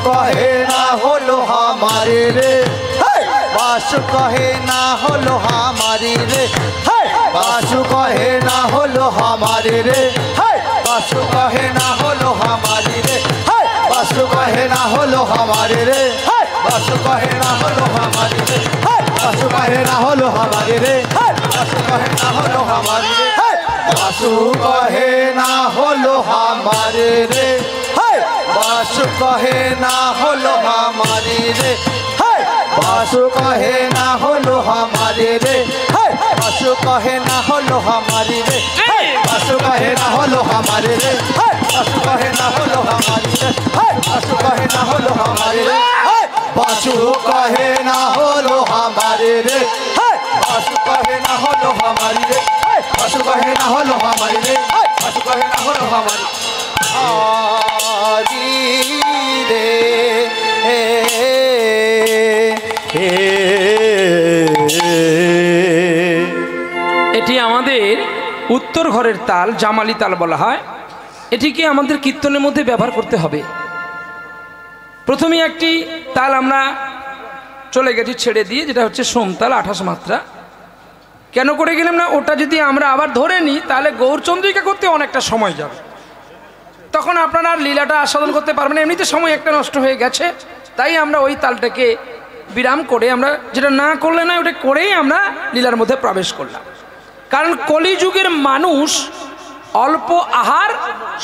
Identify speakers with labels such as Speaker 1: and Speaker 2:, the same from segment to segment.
Speaker 1: कहे ना होलो हमारे रे, बासु कहे ना होलो हमारी रे, बासु कहे ना होलो हमारे रे, बासु कहे ना होलो हमारी रे, बासु कहे ना होलो हमारे रे, बासु कहे ना होलो हमारी रे, बासु कहे ना होलो हमारी रे, बासु कहे ना होलो हमारी रे, बासु कहे ना होलो हमारे रे, बासु कहे ना होलो हमारी रे, बासु कहे ना होलो हमारे रे, बासु कहे ना होलो हमारी रे, बासु कहे ना होलो हमारे रे, बासु कहे ना होलो हमारी रे, बासु कहे ना होलो हमारे रे, बासु कहे ना होलो हमारे रे, बासु कहे ना होलो हमारी रे, बासु कहे ना होलो हमारी रे, बासु कहे ना होलो हमारी रे।
Speaker 2: এটি আমাদের উত্তর ঘরের তাল, জামালি তাল বলা হয়। এটিকে আমাদের কীর্তনের মধ্যে ব্যবহার করতে হবে। প্রথমে একটি তাল আমরা চলে গেছি ছেড়ে দিয়ে, যেটা হচ্ছে সোমতাল 28 মাত্রা। কেন করে গেলাম না, ওটা যদি আমরা আবার ধরে নিই তাহলে গৌরচন্দ্রিকা করতে অনেকটা সময় যাবে, তখন আপনারা আর লীলাটা আস্বাদন করতে পারবেন না, এমনিতে সময় একটা নষ্ট হয়ে গেছে। তাই আমরা ওই তালটাকে বিরাম করে, আমরা যেটা না করলে না ওটা করেই আমরা লীলার মধ্যে প্রবেশ করলাম। কারণ কলিযুগের মানুষ অল্প আহার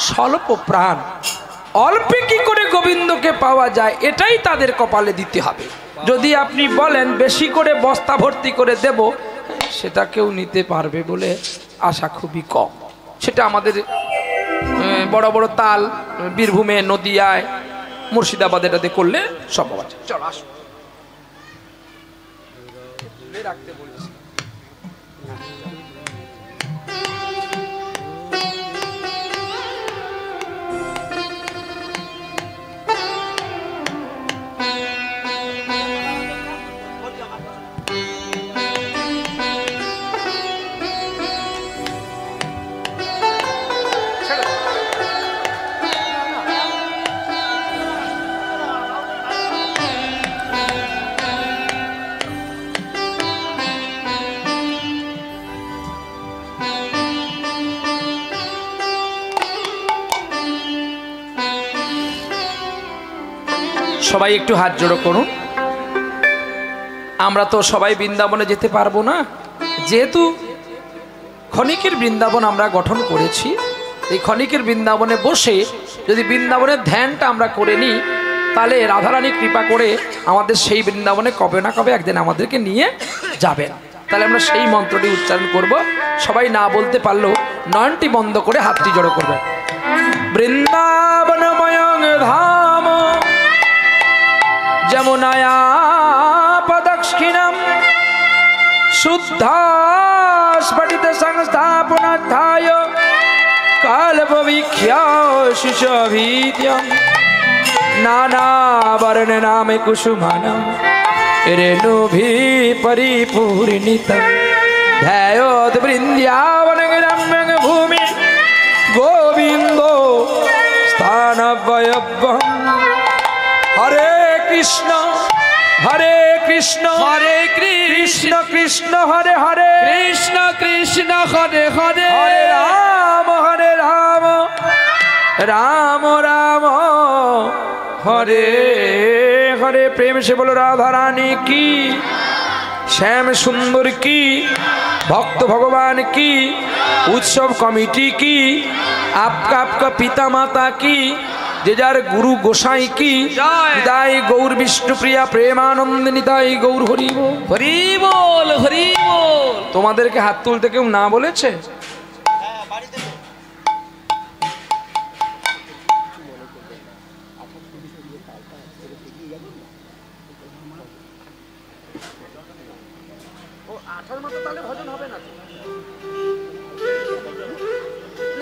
Speaker 2: স্বল্প প্রাণ, অল্পে কি করে গোবিন্দকে পাওয়া যায় এটাই তাদের কপালে দিতে হবে। যদি আপনি বলেন বেশি করে বস্তা ভর্তি করে দেব, সেটা কেউ নিতে পারবে বলে আশা খুবই কম। সেটা আমাদের বড় বড় তাল বীরভূমে, নদিয়ায়, মুর্শিদাবাদে এটাতে করলে সম্ভব আছে। চলো আসো, রাখতে বলছি। সবাই একটু হাত জোড়ো করুন। আমরা তো সবাই বৃন্দাবনে যেতে পারবো না, যেহেতু ক্ষণিকের বৃন্দাবন আমরা গঠন করেছি। এই ক্ষণিকের বৃন্দাবনে বসে যদি বৃন্দাবনের ধ্যানটা আমরা করে নিই, তাহলে রাধারানী কৃপা করে আমাদের সেই বৃন্দাবনে কবে না কবে একদিন আমাদেরকে নিয়ে যাবেন। তাহলে আমরা সেই মন্ত্রটি উচ্চারণ করব। সবাই না বলতে পারলেও নয়নটি বন্ধ করে হাতটি জড়ো করবেন। বৃন্দাবনময়ং ধাম যমুনায়া পদক্ষিণম শুদ্ধাস্ফটিত সংস্থাপনার্থায় কালপবিখ্যাশিষভীত্যং নানাবর্ণনামে কুসুমানম রেণুভিঃ পরিপূর্ণিতং ধ্যায়োত বৃন্দাবনগম্যং ভূমি গোবিন্দো স্থানভয়ভ্যং। হরে কৃষ্ণ হরে কৃষ্ণ
Speaker 3: হরে কৃষ্ণ
Speaker 2: কৃষ্ণ হরে হরে
Speaker 3: কৃষ্ণ কৃষ্ণ হরে হরে
Speaker 2: হরে রাম রাম রাম হরে হরে। প্রেম সে বলো রাধা রানী কি, শ্যাম সুন্দর কি, ভক্ত ভগবান কি, उत्सव कमिटी की, आपका आपका पिता माता की, जेजार गुरु गोसाई की, निताई गौर विष्णु प्रिया प्रेमानंद निताई गौर हरि बोल
Speaker 3: हरि बोल हरि बोल।
Speaker 2: তোমাদেরকে হাত তুলতে কেউ না বলেছে?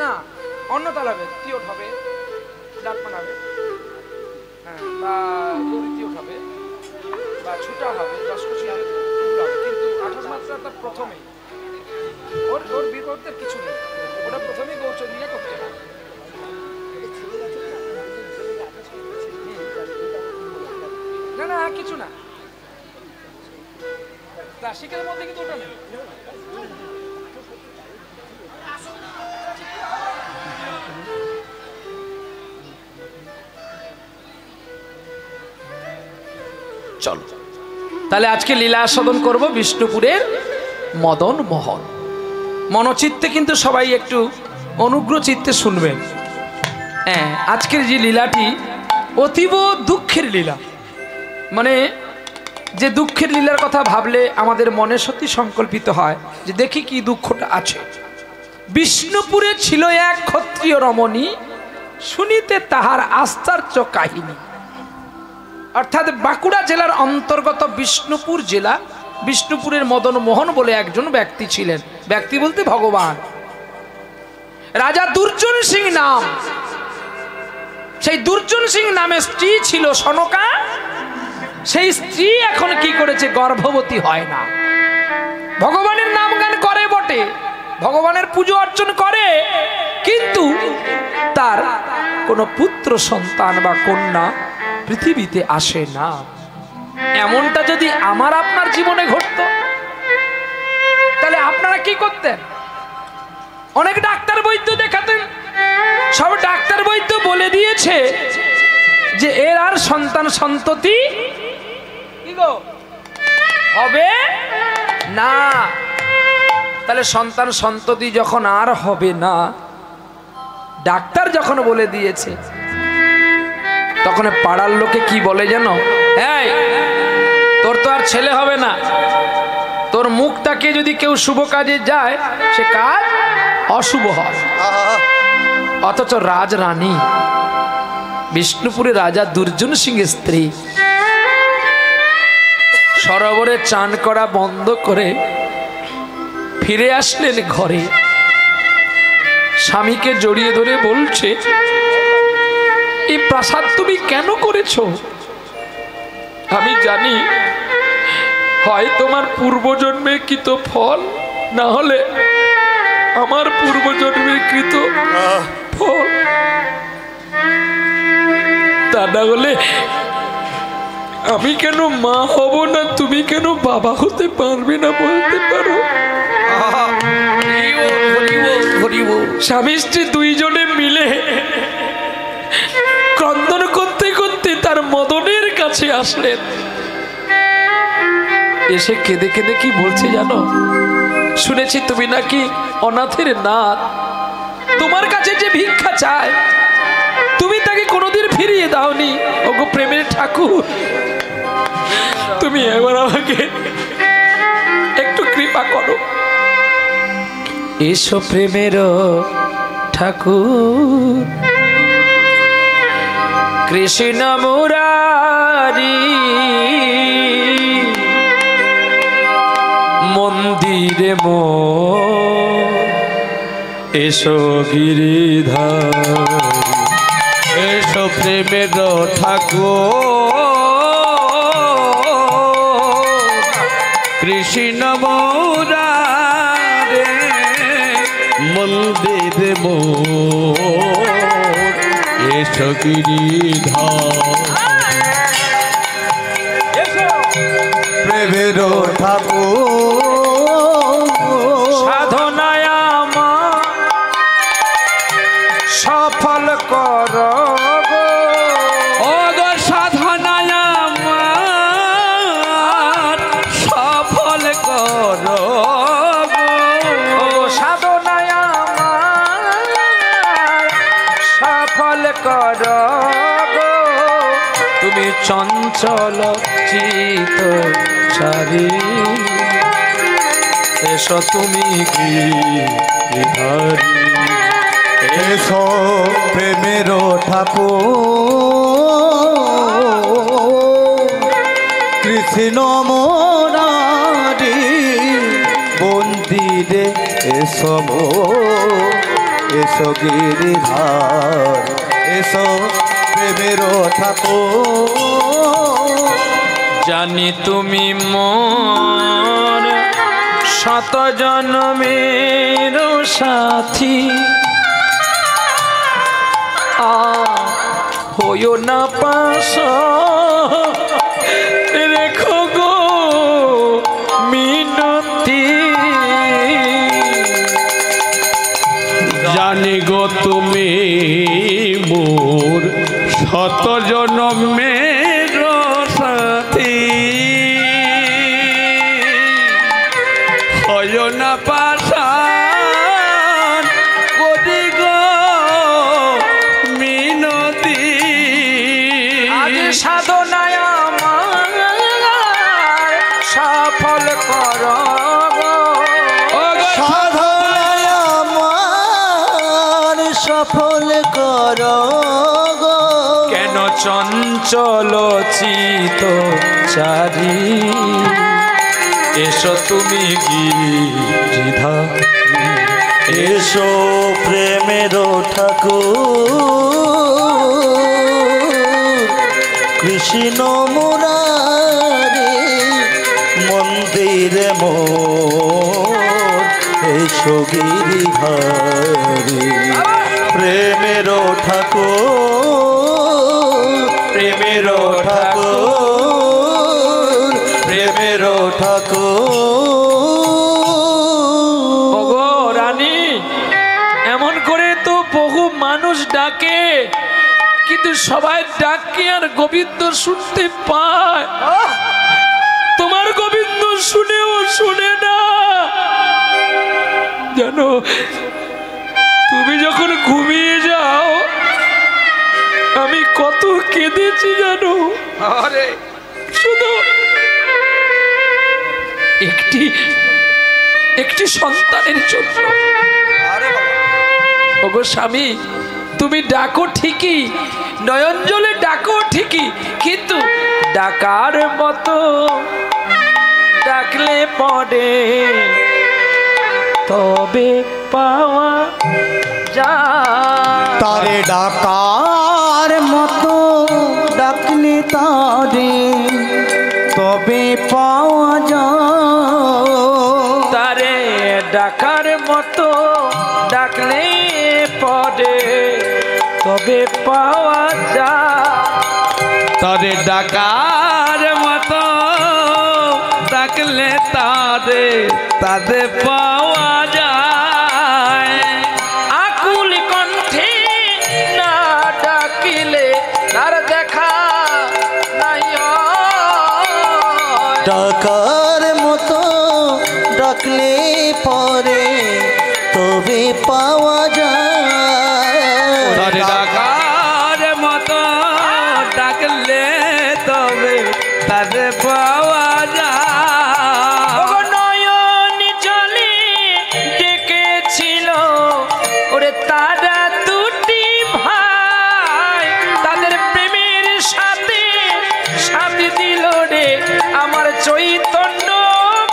Speaker 2: না অন্য তালাবে তিওট হবে, ডাক মানাবে, হ্যাঁ, বা তিওট হবে বা ছুটা হবে, দশকোশি হবে, কিন্তু 28 মাত্রা তার প্রথমেই ওর ওর বিপরীতের কিছু নেই, ওটা প্রথমেই গৌরচন্দ্রিকা করতে হবে। না না কিছু না, ক্লাসিকের মধ্যে কিন্তু ওটা নেই। চলো তাহলে আজকে লীলা আস্বাদন করব বিষ্ণুপুরের মদন মোহন। মনচিত্তে কিন্তু সবাই একটু অনুগ্রহ চিত্তে শুনবেন। হ্যাঁ, আজকের যে লীলাটি অতীব দুঃখের লীলা, মানে যে দুঃখের লীলার কথা ভাবলে আমাদের মনে সত্যি সংকল্পিত হয় যে দেখি কি দুঃখটা আছে। বিষ্ণুপুরে ছিল এক ক্ষত্রিয় রমণী, শুনিতে তাহার আশ্চর্য কাহিনী। অর্থাৎ বাঁকুড়া জেলার অন্তর্গত বিষ্ণুপুর জেলা, বিষ্ণুপুরের মদন মোহন বলে একজন ব্যক্তি ছিলেন। ব্যক্তি বলতে ভগবান। রাজা দুর্জন সিং নাম। সেই দুর্জন সিং নামে স্ত্রী ছিল সনকা। সেই স্ত্রী এখন কি করেছে, গর্ভবতী হয় না। ভগবানের নাম গান করে বটে, ভগবানের পুজো অর্চন করে, কিন্তু তার কোনো পুত্র সন্তান বা কন্যা পৃথিবীতে আসে না। এমনটা যদি আমার আপনার জীবনে ঘটতো তাহলে আপনারা কি করতেন? অনেক ডাক্তার বৈদ্য দেখাতেন, সব ডাক্তার বৈদ্য বলে দিয়েছে যে এর আর সন্তান সন্ততি কি গো হবে না। তাহলে সন্তান সন্ততি যখন আর হবে না, ডাক্তার যখন বলে দিয়েছে, তখন পাড়ার লোকে কি বলে জানো? এই তোর তো আর ছেলে হবে না, তোর মুখটাকে যদি কেউ শুভ কাজে যায় সে কাজ অশুভ হয়। অথচ রাজরানী বিষ্ণুপুরে রাজা দুর্জন সিংহের স্ত্রী সরোবরে চান করা বন্ধ করে ফিরে আসলেন ঘরে। স্বামীকে জড়িয়ে ধরে বলছে, এই প্রাসাদ তুমি কেন করেছো? আমি জানি হয় তোমার পূর্বজন্মের কৃত ফল, না হলে আমার পূর্বজন্মের কৃত ফল। তা না হলে আমি কেন মা হব না, তুমি কেন বাবা হতে পারবে না বলতে পারো? স্বামী স্ত্রী দুইজনে মিলে ক্রন্দন করতে করতে তার মদনের কাছে আসলেন। এসে কেঁদে কেঁদে কি বলছে জানো? শুনেছি তুমি নাকি অনাথের নাথ, তোমার কাছে যে ভিক্ষা চায় তুমি তাকে কোনোদিন ফিরিয়ে দাওনি। ওগো প্রেমের ঠাকুর, তুমি একবার আমাকে একটু কৃপা করো। এসো প্রেমের ঠাকুর, কৃষ্ণ মুরারি মন্দিরে এসো গিরিধার,
Speaker 3: এসো প্রেমের ঠাকুর, কৃষ্ণ মুরারে মন্দির এসো গিরিধার।
Speaker 1: প্রেমের ঠাকুর
Speaker 2: সাধনায় আমার সফল কর গো,
Speaker 3: ও গো সাধনায় আমার সফল কর গো,
Speaker 2: ও সাধনায় আমার সফল কর গো, তুমি চঞ্চল চিত চারি এসো তুমি গিরিধারী।
Speaker 1: এসো প্রেমের ঠাকুর, কৃষ্ণ মুরারি মন্দিরে এসো এসো গিরিধার, এসো প্রেমের ঠাকুর।
Speaker 2: জানি তুমি মোর শত জন্মের সাথী, হইও না পাশ
Speaker 3: জন্মের সাথী হয় না পাশান করি গো মিনতি
Speaker 2: আজ সাধনায় আমার সফল করো গো।
Speaker 1: সাধনায় আমার সফল করো গো।
Speaker 2: কেন চঞ্চল চিত চারি এসো তুমি গিরিধারী।
Speaker 1: এসো প্রেমের ঠাকুর কৃষ্ণ মুরারি মন্দিরে মোর এসো গিরিধারী। প্রেমের ঠাকুর প্রেমের ঠাকুর প্রেমের ঠাকুর।
Speaker 2: ওগো রানী, এমন করে তো বহু মানুষ ডাকে, কিন্তু সবাই ডাকে আর গোবিন্দ শুনতে পায়। তোমার গোবিন্দ শুনেও শুনে না। জানো, তুমি যখন ঘুমিয়ে যাও আমি কত কেঁদেছি জানো। আরে শুধু একটি সন্তানের জন্য। ওগো স্বামী, তুমি ডাকো ঠিকই, নয়ন জলে ডাকো ঠিকই, কিন্তু ডাকার মতো ডাকলে পড়ে তবে পাওয়া যায়।
Speaker 1: তারে ডাকার মতো ডাকলে তারে তবে পাওয়া যায়।
Speaker 2: তারে ডাকার মতো ডাকলে পড়ে তবে পাওয়া যায়।
Speaker 3: তারে ডাকার মতো ডাকলে তারে পাওয়া যায়।
Speaker 2: আকুল কণ্ঠে না ডাকিলে তার দেখা নাই হয়।
Speaker 1: ডাকার মতো ডাকলে পরে তবে পাওয়া যায়।
Speaker 3: তারে ডাকার মতো ডাকলে তবে তারে পাওয়া যায়।
Speaker 2: ওগো নয়ন জলে ডেকেছিল ওরে তারা দুটি ভাই, তাদের প্রেমের সাথে সাথী দিল রে আমার চৈতন্য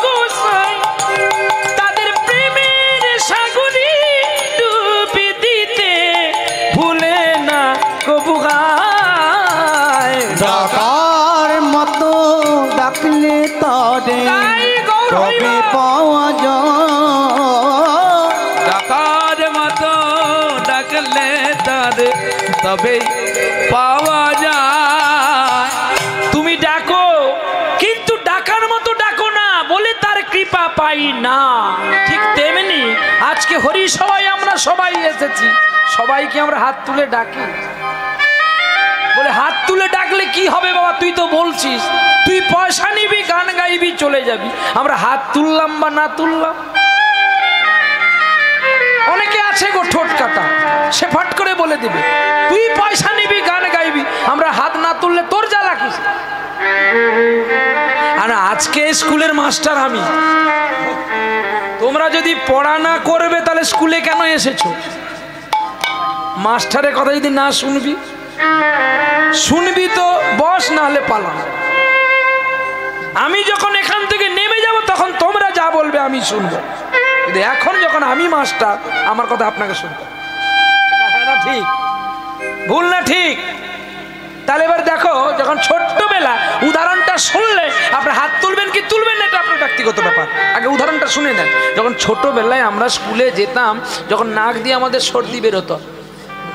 Speaker 2: গোসাই। তাদের প্রেমের সাগরে ডুবি দিতে ভুলে না কবু গায়।
Speaker 1: ডাকার মতো ডাকলে তারে
Speaker 2: তাই গৌর
Speaker 1: তবে
Speaker 2: হইবা।
Speaker 1: পাওয়া যায়।
Speaker 3: ডাকার মতো ডাকলে তারে তবে পাওয়া যায়।
Speaker 2: তুমি ডাকো, কিন্তু ডাকার মতো ডাকো না, বলে তার কৃপা পাই না। ঠিক তেমনি আজকে হরি সবাই আমরা সবাই এসেছি, সবাইকে আমরা হাত তুলে ডাকি। বলে হাত তুলে ডাকলে কি হবে বাবা? তুই তো বলছিস তুই পয়সা নিবি, গান গাইবি, চলে যাবি। আমরা হাত তুললাম বা না তুললাম? অনেকে আছে গো ঠোঁট কাটা, সে ফট করে বলে দিবে তুই পয়সা নিবি, গান গাইবি, আমরা হাত না তুললে তোর জ্বালা কিস? আর আজকে স্কুলের মাস্টার আমি, তোমরা যদি পড়া না করবে তাহলে স্কুলে কেন এসেছো? মাস্টারের কথা যদি না শুনবি, শুনবি তো বস, না হলে পালা। আমি যখন এখান থেকে নেমে যাব তখন তোমরা যা বলবে আমি শুনবো, কিন্তু এখন যখন আমি মাস্টার আমার কথা আপনাকে শুনতে হবে। না ঠিক ভুল না ঠিক? তাহলে এবার দেখো, যখন ছোট্টবেলা উদাহরণটা শুনলে আপনার হাত তুলবেন কি তুলবেন না, এটা আপনার ব্যক্তিগত ব্যাপার। আগে উদাহরণটা শুনে নেন। যখন ছোটবেলায় আমরা স্কুলে যেতাম, যখন নাক দিয়ে আমাদের সর্দি বেরোতো,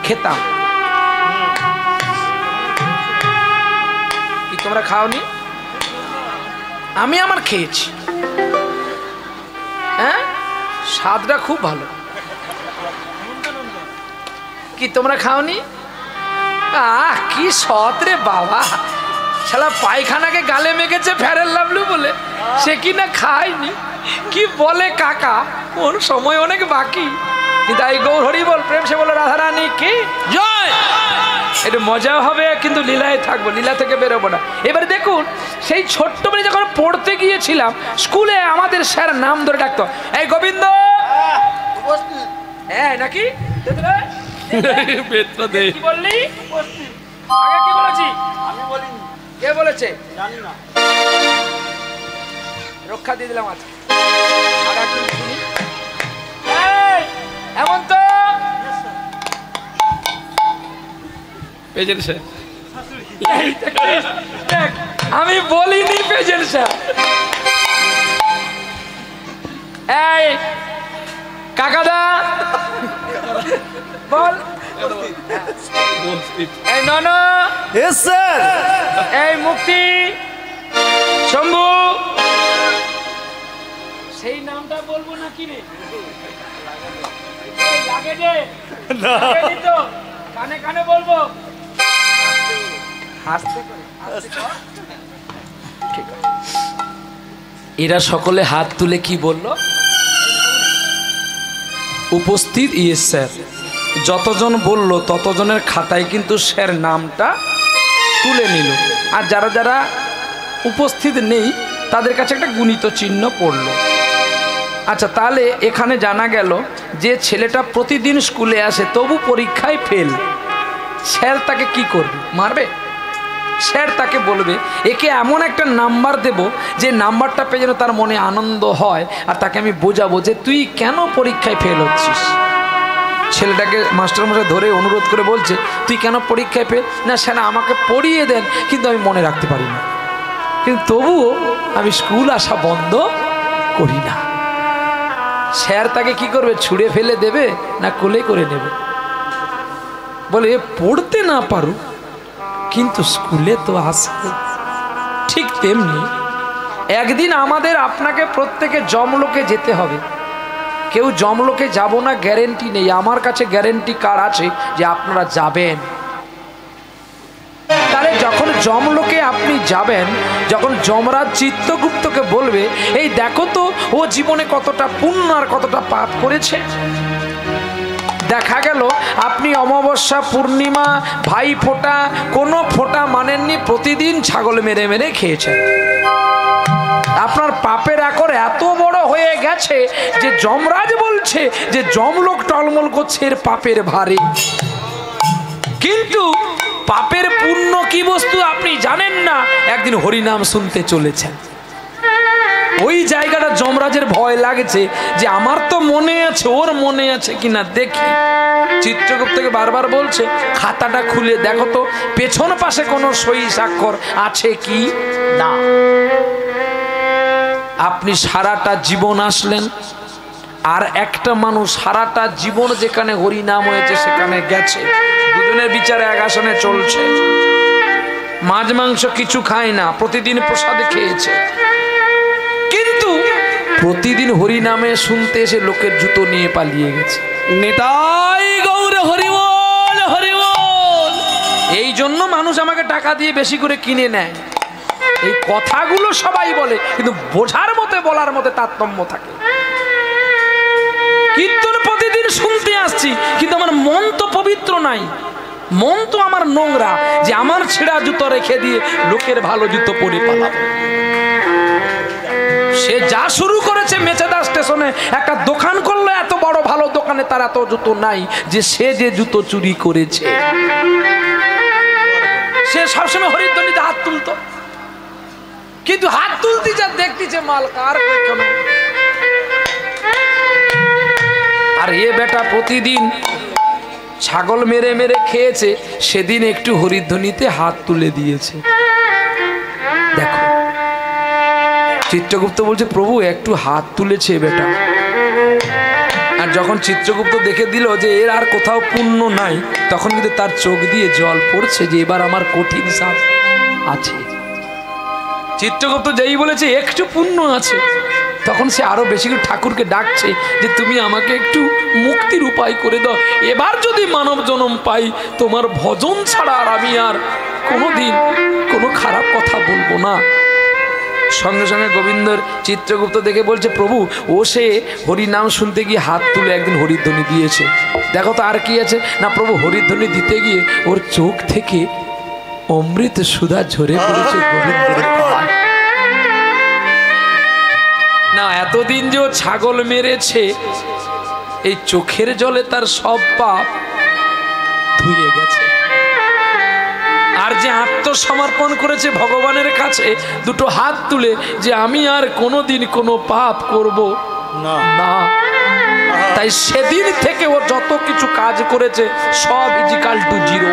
Speaker 2: খেতাম কি? তোমরা খাওনি? আমি আমার খেয়েছি। হ্যাঁ, স্বাদটা খুব ভালো। কি তোমরা খাওনি? কি সৎ রে বাবা, শালা পায়খানাকে গালে মেখেছে ফেয়ার লাভলু বলে, সে কি না খায়নি। কি বলে কাকা, ওর সময় অনেক বাকি। তাই গৌর হরি বল, প্রেম সে বলে রাধারানী কি জয়। একটু মজাও হবে, কিন্তু লীলায় থাকবো, লীলা থেকে বেরোবো না। এবারে দেখুন, সেই ছোট্টবেলায় যখন পড়তে গিয়েছিলাম স্কুলে, আমাদের স্যার নাম ধরে ডাকতো, এই গোবিন্দ। হ্যাঁ নাকি কি বললি? আগে কি বলেছি? আমি বলিনি। কে বলেছে? জানি না, রক্ষা দিয়ে দিলাম আজকে। আর একদিন শুনি। এমন তো আমি বলিনি পেজেন্ট স্যার। এই কাকাদা বল, এই নন, এই মুক্তি, শম্ভু, সেই নামটা বলবো না কি রে? লাগে যে তো কানে কানে বলবো। এরা সকলে হাত তুলে কি বলল? উপস্থিত ইয়েস স্যার। যতজন বলল ততজনের খাতায় কিন্তু স্যার নামটা তুলে নিল, আর যারা যারা উপস্থিত নেই তাদের কাছে একটা গুণিত চিহ্ন পড়ল। আচ্ছা, তাহলে এখানে জানা গেল যে ছেলেটা প্রতিদিন স্কুলে আসে তবু পরীক্ষায় ফেল, স্যার তাকে কি করবে? মারবে? স্যার তাকে বলবে একে এমন একটা নাম্বার দেব যে নাম্বারটা পেয়ে যেন তার মনে আনন্দ হয়, আর তাকে আমি বোঝাবো যে তুই কেন পরীক্ষায় ফেল হচ্ছিস। ছেলেটাকে মাস্টারমশাই ধরে অনুরোধ করে বলছে, তুই কেন পরীক্ষায় ফেল? না স্যার আমাকে পড়িয়ে দেন, কিন্তু আমি মনে রাখতে পারি না, কিন্তু তবুও আমি স্কুল আসা বন্ধ করি না। স্যার তাকে কি করবে? ছুঁড়ে ফেলে দেবে না কোলে করে নেবে? বলে এ পড়তে না পারুক কিন্তু স্কুলে তো আসে। ঠিক তেমনি একদিন আমাদের আপনাকে প্রত্যেকে জমলোকে যেতে হবে। কেউ জমলোকে যাব না গ্যারেন্টি নেই, আমার কাছে গ্যারেন্টি কার্ড আছে যে আপনারা যাবেন। তাহলে যখন জমলোকে আপনি যাবেন, যখন যমরাজ চিত্রগুপ্তকে বলবে এই দেখো তো ও জীবনে কতটা পুণ্য আর কতটা পাপ করেছে, দেখা গেল আপনি অমাবস্যা, পূর্ণিমা, ভাই ফোঁটা কোনো ফোঁটা মানেননি, প্রতিদিন ছাগল মেরে মেরে খেয়েছেন। আপনার পাপের আকর এত বড় হয়ে গেছে যে যমরাজ বলছে যে যমলোক টলমল করছে এর পাপের ভারে। কিন্তু পাপের পুণ্য কি বস্তু আপনি জানেন না। একদিন হরিনাম শুনতে চলেছেন, ওই জায়গাটা যমরাজের ভয় লাগছে যে আমার তো মনে আছে, ওর মনে আছে কিনা দেখি। চিত্রগুপ্তকে বারবার বলছে খাতাটা খুলে দেখো তো পেছন পাশে কোনো সই স্বাক্ষর আছে কি না। আপনি সারাটা জীবন আসলেন, আর একটা মানুষ সারাটা জীবন যেখানে হরিনাম হয়েছে সেখানে গেছে, দুজনের বিচারে এক আসনে চলছে, মাছ মাংস কিছু খায় না, প্রতিদিন প্রসাদ খেয়েছে, কিন্তু প্রতিদিন হরিনামে শুনতে এসে লোকের জুতো নিয়ে পালিয়ে গেছে।
Speaker 3: নিতাই গৌর হরিবল হরিবল।
Speaker 2: এই জন্য মানুষ আমাকে টাকা দিয়ে বেশি করে কিনে নেয়। এই কথাগুলো সবাই বলে, কিন্তু বোঝার মতে বলার মতে তারতম্য থাকে। কীর্তন প্রতিদিন শুনতে আসছি, কিন্তু আমার মন তো পবিত্র নাই, মন তো আমার নোংরা যে আমার ছেঁড়া জুতো রেখে দিয়ে লোকের ভালো জুতো পরে পালাবো। সে যা শুরু করেছে, মেচেদা স্টেশনে একটা দোকান করলো, এত বড় ভালো দোকানে তার এত জুতো নাই যে সে যে জুতো চুরি করেছে। সে সবসময় হরিধ্বনিতে হাত তুলতো, কিন্তু হাত তুলতে যা দেখতেছে মাল কার কেন। আর এ বেটা প্রতিদিন ছাগল মেরে মেরে খেয়েছে, সেদিন একটু হরিধ্বনিতে হাত তুলে দিয়েছে। দেখো চিত্রগুপ্ত বলছে প্রভু একটু হাত তুলেছে বেটা। আর যখন চিত্রগুপ্ত দেখে দিল যে এর আর কোথাও পুণ্য নাই, তখন কিন্তু তার চোখ দিয়ে জল পড়ছে যে এবার আমার কঠিন শাস্তি আছে। চিত্রগুপ্ত যেই বলেছে একটু পুণ্য আছে, তখন সে আরো বেশি করে ঠাকুরকে ডাকছে যে তুমি আমাকে একটু মুক্তির উপায় করে দাও, এবার যদি মানব জন্ম পাই তোমার ভজন ছাড়া আর আমি আর কোনোদিন কোনো খারাপ কথা বলবো না। সঙ্গে সঙ্গে গোবিন্দর চিত্রগুপ্ত দেখে বলছে, প্রভু ও সে হরিনাম শুনতে গিয়ে হাত তুলে একদিন হরিধ্বনি দিয়েছে, দেখো তো আর কি আছে না। প্রভু হরিধ্বনি দিতে গিয়ে ওর চোখ থেকে অমৃত সুধা ঝরে পড়েছে গোবিন্দের পায়ে। না এতদিন যে ও ছাগল মেরেছে, এই চোখের জলে তার সব পাপ ধুয়ে গেছে। আর যে আত্মসমর্পণ করেছে ভগবানের কাছে দুটো হাত তুলে যে আমি আর কোনোদিন কোনো পাপ করব না, তাই সেদিন থেকে ও যত কিছু কাজ করেছে সব ইজিক্যাল টু জিরো,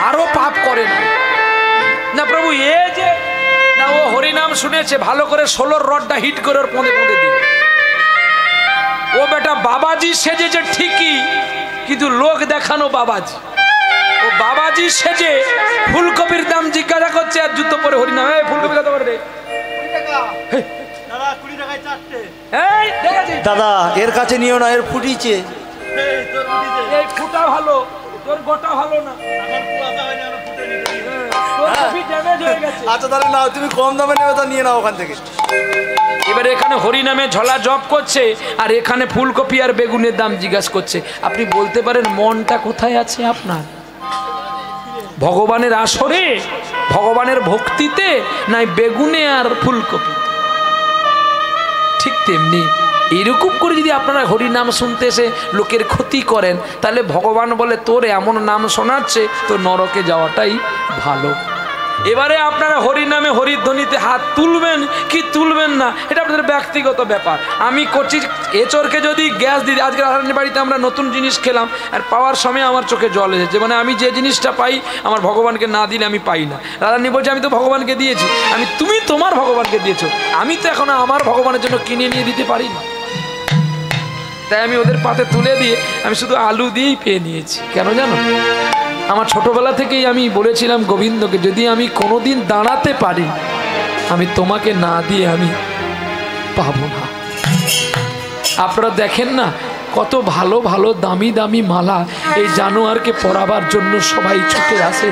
Speaker 2: আরো পাপ করে না। না প্রভু এ যে না ও হরিনাম শুনেছে ভালো করে 16 রডটা হিট করে ওর পদে পদে দিই। ও বেটা বাবাজি সেজেছে ঠিকই, কিন্তু লোক দেখানো বাবাজি। ও বাবাজি সেজে ফুলকপির দাম জিজ্ঞাসা করছে আর জুতো পরে হরিনাম। এই ফুলকপি কত করে রে? 20 টাকা। দাদা 20 টাকায় 4টে। এই দেখেছিস
Speaker 1: দাদা এর কাছে নিও না, এর ফুটিছে।
Speaker 2: এই তোর ফুটিছে, এই ফুটা ভালো, তোর গোটা ভালো না। আমার কুয়াশা হয়নি, আমরা ফুটে নিতে দিই। তোর কপি ড্যামেজ হয়ে গেছে।
Speaker 1: আচ্ছা তাহলে নাও, তুমি কম দামে নেবে তা নিয়ে নাও ওখান থেকে।
Speaker 2: এবারে এখানে হরিনামে ঝোলা জপ করছে আর এখানে ফুলকপি আর বেগুনের দাম জিজ্ঞাসা করছে। আপনি বলতে পারেন মনটা কোথায় আছে আপনার? ভগবানের আসরে, ভগবানের ভক্তিতে, নাই বেগুনে আর ফুলকপি? ঠিক তেমনি এরকম করে যদি আপনারা হরিনাম শুনতে এসে লোকের ক্ষতি করেন, তাহলে ভগবান বলে তোর এমন নাম শোনাচ্ছে তো নরকে যাওয়াটাই ভালো। এবারে আপনারা হরিনামে হরিধ্বনিতে হাত তুলবেন কি তুলবেন না এটা আপনাদের ব্যক্তিগত ব্যাপার। আমি করছি এচোরকে যদি গ্যাস দিই, আজকে রাধারানীর বাড়িতে আমরা নতুন জিনিস খেলাম আর পাওয়ার সময় আমার চোখে জল এসেছে, মানে আমি যে জিনিসটা পাই আমার ভগবানকে না দিলে আমি পাই না। রাধারানী বলছে আমি তো ভগবানকে দিয়েছি। আমি তুমি তোমার ভগবানকে দিয়েছো, আমি তো এখন আমার ভগবানের জন্য কিনে নিয়ে দিতে পারি না। তাই আমি ওদের পাতে তুলে দিয়ে আমি শুধু আলু দিয়েই পেয়ে নিয়েছি। কেন জানো? আমার ছোটবেলা থেকেই আমি বলেছিলাম গোবিন্দকে, যদি আমি কোনোদিন দাঁড়াতে পারি আমি তোমাকে না দিয়ে আমি পাবো না। আপনারা দেখেন না কত ভালো ভালো দামি দামি মালা এই জানোয়ারকে পরাবার জন্য সবাই ছুটে আসে,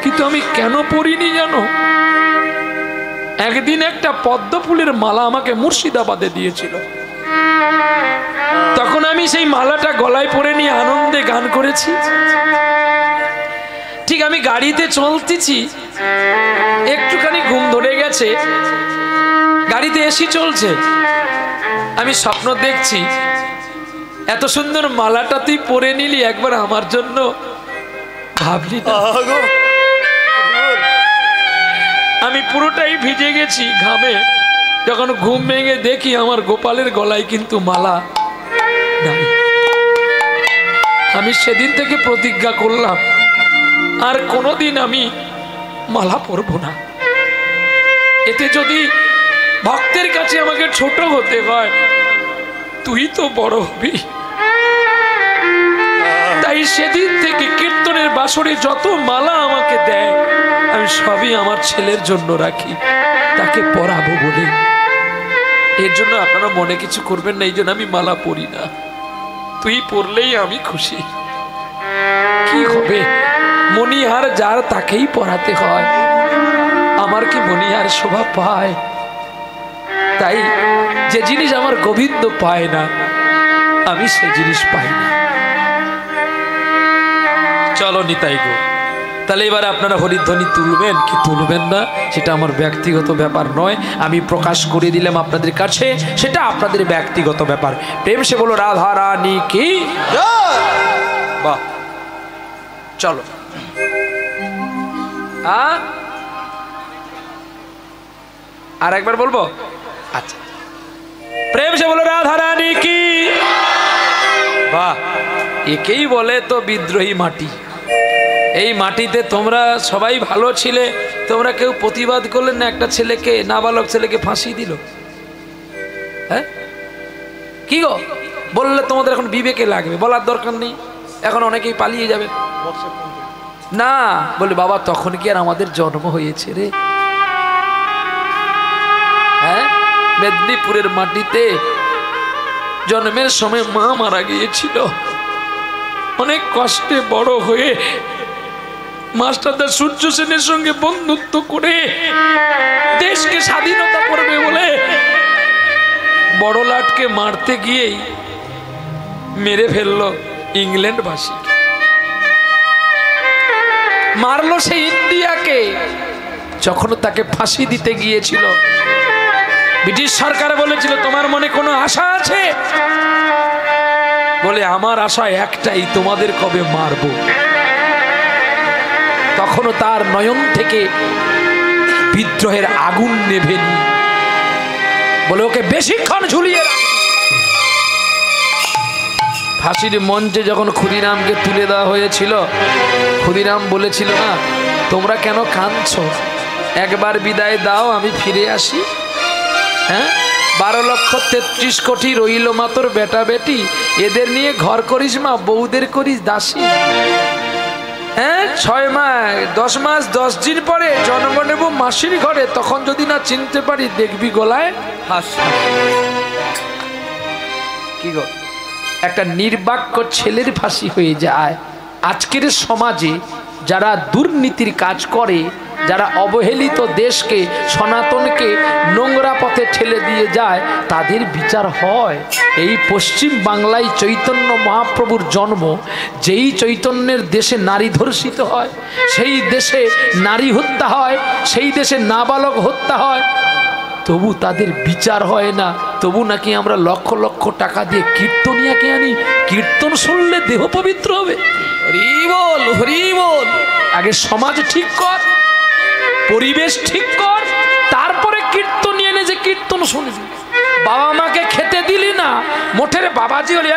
Speaker 2: কিন্তু আমি কেন পরিনি জানো? একদিন একটা পদ্ম ফুলের মালা আমাকে মুর্শিদাবাদে দিয়েছিল, তখন আমি সেই মালাটা গলায় পরে নিয়ে আনন্দে গান করেছি। ঠিক আমি গাড়িতে চলতেছি, একটুখানি ঘুম ধরে গেছে, গাড়িতে এসি চলছে, আমি স্বপ্ন দেখছি এত সুন্দর মালাটা তুই পরে নিলি, একবার আমার জন্য ভাবলি না? আমি পুরোটাই ভিজে গেছি ঘামে। যখন ঘুম ভেঙে দেখি আমার গোপালের গলায় কিন্তু মালা নাই। আমি সেদিন থেকে প্রতিজ্ঞা করলাম আর কোনোদিন আমি মালা পরব না। এতে যদি ভক্তের কাছে আমাকে ছোট হতে হয়, তুই তো বড় হবি। তাই সেদিন থেকে কীর্তনের বাসরে যত মালা আমাকে দেয় আমি সবই আমার ছেলের জন্য রাখি, তাকে পরাবো বলে। এর জন্য আপনারা মনে কিছু করবেন না, এই জন্য আমি মালা পরি না। তুই পরলেই আমি খুশি। কি হবে, মণিহার যার তাকেই পরাতে হয়, আমার কি মণিহার শোভা পায়? তাই যে জিনিস আমার গোবিন্দ পায় না আমি সে জিনিস পাই না। চলো নিতাই গো। তাহলে এবার আপনারা হরিধ্বনি তুলবেন কি তুলবেন না সেটা আমার ব্যক্তিগত ব্যাপার নয়, আমি প্রকাশ করে দিলাম আপনাদের কাছে, সেটা আপনাদের ব্যক্তিগত ব্যাপার। প্রেম সে বলো রাধা রানী কি বাহ। চলো আর একবার বলবো? আচ্ছা, প্রেম সে বলো রাধা রানী কি বাহ। একেই বলে তো বিদ্রোহী মাটি। এই মাটিতে তোমরা সবাই ভালো ছিলে, তোমরা কেউ প্রতিবাদ করলেন না, একটা ছেলেকে, নাবালক ছেলেকে ফাঁসি দিল। হ্যাঁ কি গো, বললে তোমাদের এখন বিবেকে লাগবে, বলার দরকার নেই, এখন অনেকেই পালিয়ে যাবে না। বলে বাবা তখন কি আর আমাদের জন্ম হয়েছে রে? হ্যাঁ মেদিনীপুরের মাটিতে জন্মের সময় মা মারা গিয়েছিল। অনেক কষ্টে বড় হয়ে মাস্টারদা সূর্য সেনের সঙ্গে বন্ধুত্ব করে দেশকে স্বাধীনতা করবে বলে বড় লাটকে মারতে গিয়েই মেরে ফেললো ইংল্যান্ডবাসী, মারলো সেই ইন্ডিয়াকে। যখন তাকে ফাঁসি দিতে গিয়েছিল, ব্রিটিশ সরকার বলেছিল তোমার মনে কোনো আশা আছে? বলে আমার আশা একটাই, তোমাদের কবে মারবো। তখনও তার নয়ন থেকে বিদ্রোহের আগুন নেভেনি, বলে ওকে বেশিক্ষণ ঝুলিয়ে ফাঁসির মঞ্চে যখন ক্ষুদিরামকে তুলে দেওয়া হয়েছিল, ক্ষুদিরাম বলেছিল না তোমরা কেন কাঁদছো, একবার বিদায় দাও আমি ফিরে আসি। হ্যাঁ, 12,33,00,000 রইল মাতর বেটা বেটি, এদের নিয়ে ঘর করিস মা, বউদের করিস দাসী। হ্যাঁ, 6 মাস 10 মাস 10 দিন পরে জন্ম নেব মাসির ঘরে, তখন যদি না চিনতে পারি দেখবি গলায় ফাঁস। কি গো, একটা নির্বাক্য ছেলের ফাঁসি হয়ে যায়। আজকের সমাজে যারা দুর্নীতির কাজ করে, যারা অবহেলিত দেশকে সনাতনকে নোংরা পথে ঠেলে দিয়ে যায়, তাদের বিচার হয়। এই পশ্চিম বাংলায় চৈতন্য মহাপ্রভুর জন্ম, যেই চৈতন্যের দেশে নারী ধর্ষিত হয়, সেই দেশে নারী হত্যা হয়, সেই দেশে নাবালক হত্যা হয়, তবু তাদের বিচার হয় না। তবু নাকি আমরা লক্ষ লক্ষ টাকা দিয়ে কীর্তনিয়াকে আনি, কীর্তন শুনলে দেহ পবিত্র হবে। হরি বল, হরি বল। আগে সমাজ ঠিক কর, পরিবেশ ঠিক কর, তারপরে কীর্তনিয়া এনে যে কীর্তন শুনবি। বাবা মাকে খেতে দিলি না, মোঠের বাবাজি হলি,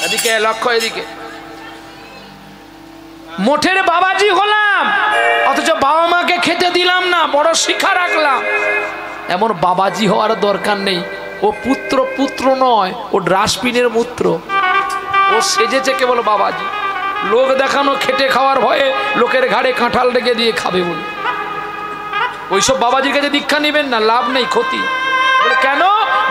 Speaker 2: এদিকে লক্ষ্য, এদিকে মোঠের বাবাজি হলাম, অথচ বাবা মাকে খেতে দিলাম না, বড় শিক্ষা রাখলাম। এমন বাবাজি হওয়ার দরকার নেই। ও পুত্র পুত্র নয়, ও ডাস্টবিনের মূত্র। ও সেজেছে কেবল বাবাজি, লোক দেখানো, খেটে খাওয়ার ভয়ে লোকের ঘাড়ে কাঁঠাল রেখে দিয়ে খাবে বলে। ওইসব বাবাজির কাছে দীক্ষা নেবেন না, লাভ নেই, ক্ষতি। কেন?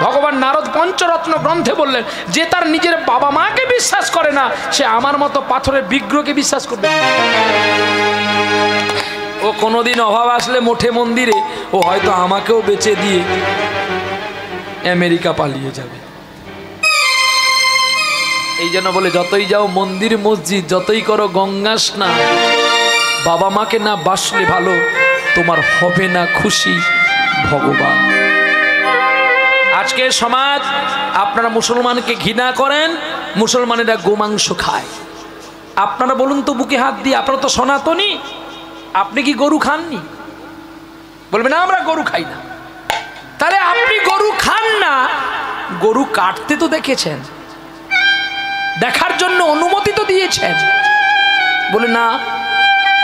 Speaker 2: ভগবান নারদ পঞ্চরত্ন গ্রন্থে বললেন, যে তার নিজের বাবা মাকে বিশ্বাস করে না, সে আমার মতো পাথরের বিগ্রহকে বিশ্বাস করবে। ও কোনোদিন অভাব আসলে মোঠে মন্দিরে ও হয়তো আমাকেও বেচে দিয়ে আমেরিকা পালিয়ে যাবে। এই জন্য বলে, যতই যাও মন্দির মসজিদ, যতই করো গঙ্গা স্নান, বাবা মাকে না বাসলে ভালো, তোমার হবে না খুশি ভগবান। আজকে সমাজ, আপনারা মুসলমানকে ঘৃণা করেন, মুসলমানেরা গোমাংস খায়। আপনারা বলুন তো বুকে হাত দিয়ে, আপনারা তো সনাতনী, আপনি কি গরু খাননি? বলবেন না আমরা গরু খাই না। তাহলে আপনি গরু খান না, গরু কাটতে তো দেখেছেন, দেখার জন্য অনুমতি তো দিয়েছেন। বলে না,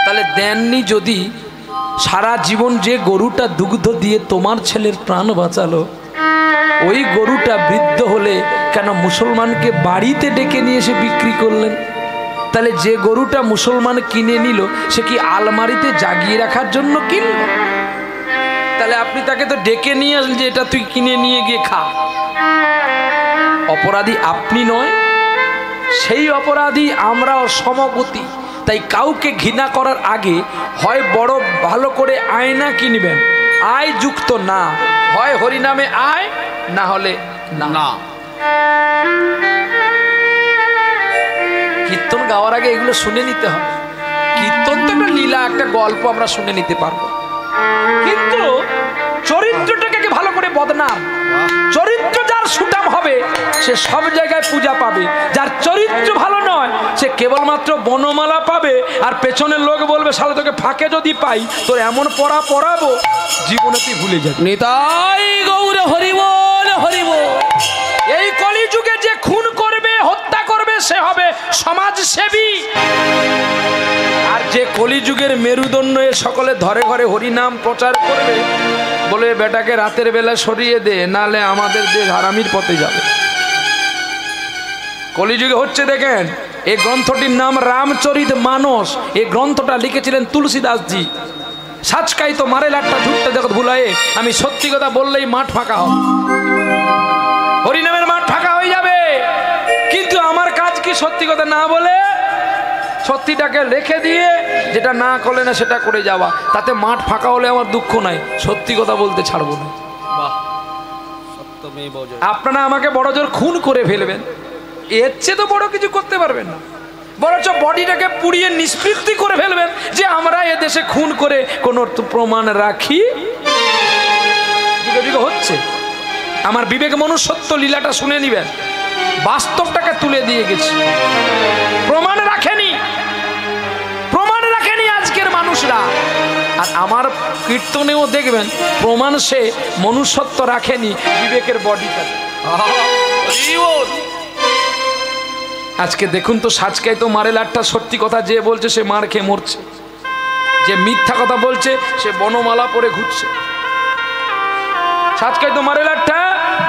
Speaker 2: তাহলে দেননি যদি? সারা জীবন যে গরুটা দুগ্ধ দিয়ে তোমার ছেলের প্রাণ বাঁচালো, ওই গরুটা বৃদ্ধ হলে কেন মুসলমানকে বাড়িতে ডেকে নিয়ে এসে বিক্রি করলেন? তাহলে যে গরুটা মুসলমান কিনে নিল, সে কি আলমারিতে জাগিয়ে রাখার জন্য কিনল? তাহলে আপনি তাকে তো ডেকে নিয়ে আসলেন যে এটা তুই কিনে নিয়ে গিয়ে খা। অপরাধী আপনি নয়, সেই অপরাধী আমরাও সমগতি। তাই কাউকে ঘৃণা করার আগে হয় বড় ভালো করে আয়না কিনবেন, আয় যুক্ত না, হয় হরিনামে আয়, না হলে না। কীর্তন গাওয়ার আগে এগুলো শুনে নিতে হবে। কীর্তন তো একটা লীলা, একটা গল্প আমরা শুনে নিতে পারবো, কিন্তু চরিত্রটাকে ভালো করে বদনাম। চরিত্র যার সুঠাম হবে সে সব জায়গায় পূজা পাবে, যার চরিত্র ভালো নয় সে কেবলমাত্র বনমালা পাবে, আর পেছনের লোক বলবে শালা তোকে ফাঁকে যদি পাই তোর এমন পড়া পড়াবো জীবনে তুই ভুলে যাবি।
Speaker 3: নিতাই গৌর হরি বল, হরি বল।
Speaker 2: এই কলিযুগে যে খুন করবে, হত্যা করবে, সে হবে সমাজসেবী। আর যে কলিযুগের মেরুদণ্ড, এ সকলে ধরে ঘরে হরিনাম প্রচার করবে, বলে বেটাকে রাতের বেলা সরিয়ে দে, নালে আমাদের দেশ হারামির পথে যাবে। কলিযুগে হচ্ছে দেখেন, এই গ্রন্থটির নাম রামচরিত মানস। এই গ্রন্থটা লিখেছিলেন তুলসীদাসজি। সাজকাই তো মারে লাটটা ঝুটটা জগৎ ভুলায়ে, আমি সত্যি কথা বললেই মাঠ ফাঁকা হবে, হরিনামের মাঠ ফাঁকা হয়ে যাবে। কিন্তু আমার কাজ কি সত্যি কথা না বলে সত্যিটাকে রেখে দিয়ে যেটা না করলে না সেটা করে যাওয়া, তাতে মাঠ ফাঁকা হলে আমার দুঃখ নাই, সত্যি কথা বলতে ছাড়বো না। আপনারা আমাকে বড় জোর খুন করে ফেলবেন, এর চেয়ে তো বড় কিছু করতে পারবেন না, বরঞ্চ বডিটাকে পুড়িয়ে নিষ্পৃতি করে ফেলবেন যে আমরা এদেশে খুন করে কোনো প্রমাণ রাখি। হচ্ছে আমার বিবেক মনুষ্যত্ব লীলাটা শুনে নিবেন, বাস্তবটাকে তুলে দিয়ে গেছি, প্রমাণ রাখেনি, প্রমাণ রাখেনি আজকের মানুষরা। আর আমার কীর্তনেও দেখবেন প্রমাণ সে মনুষ্যত্ব রাখেনি, বিবেকের বডিটা। আজকে দেখুন তো সাজকাই তো মারে লাটটা, সত্যি কথা যে বলছে সে মার খেয়ে মরছে, যে মিথ্যা কথা বলছে সে বনমালা পরে ঘুরছে। সাজকাই তো মারে লাটটা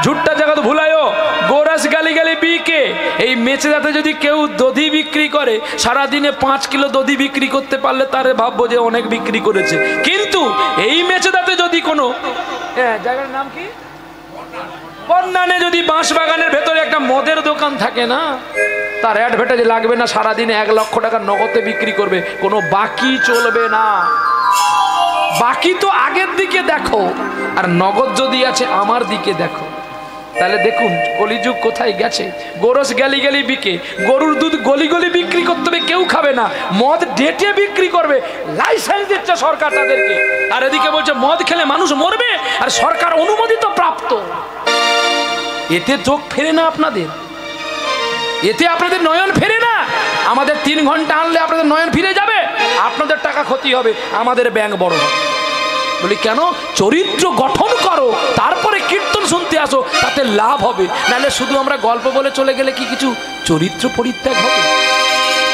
Speaker 2: ঝুট্টা জগৎ ভুলায়ো, গোরাস গালি গালি বিকে। এই মেচেদাতে যদি কেউ দধি বিক্রি করে, সারাদিনে 5 কিলো দধি বিক্রি করতে পারলে তারে ভাববো যে অনেক বিক্রি করেছে। কিন্তু এই মেচেদাতে যদি কোনো জায়গার নাম কি বন্যানে যদি বাঁশ বাগানের ভেতরে একটা মদের দোকান থাকে না, তার অ্যাডভার্টাইজ লাগবে না, সারাদিনে 1 লক্ষ টাকা নগদে বিক্রি করবে, কোনো বাকি চলবে না। বাকি তো আগের দিকে দেখো, আর নগদ যদি আছে আমার দিকে দেখো। তাহলে দেখুন কলিযুগ কোথায় গেছে। গোরস গালি গালি বিকে, গরুর দুধ গলি গলি বিক্রি করতে হবে, কেউ খাবে না। মদ ডেটে বিক্রি করবে, লাইসেন্স দিচ্ছে সরকার তাদেরকে। আর এদিকে বলছে মদ খেলে মানুষ মরবে, আর সরকার অনুমোদিত প্রাপ্ত। এতে চোখ ফেরে না আপনাদের, এতে আপনাদের নয়ন ফেরে না। আমাদের 3 ঘন্টা আনলে আপনাদের নয়ন ফিরে যাবে, আপনাদের টাকা ক্ষতি হবে, আমাদের ব্যাংক বড় হবে। বলি কেন? চরিত্র গঠন করো, তারপরে কীর্তন শুনতে আসো, তাতে লাভ হবে। নাহলে শুধু আমরা গল্প বলে চলে গেলে কি কিছু চরিত্র পরিত্যাগ হবে?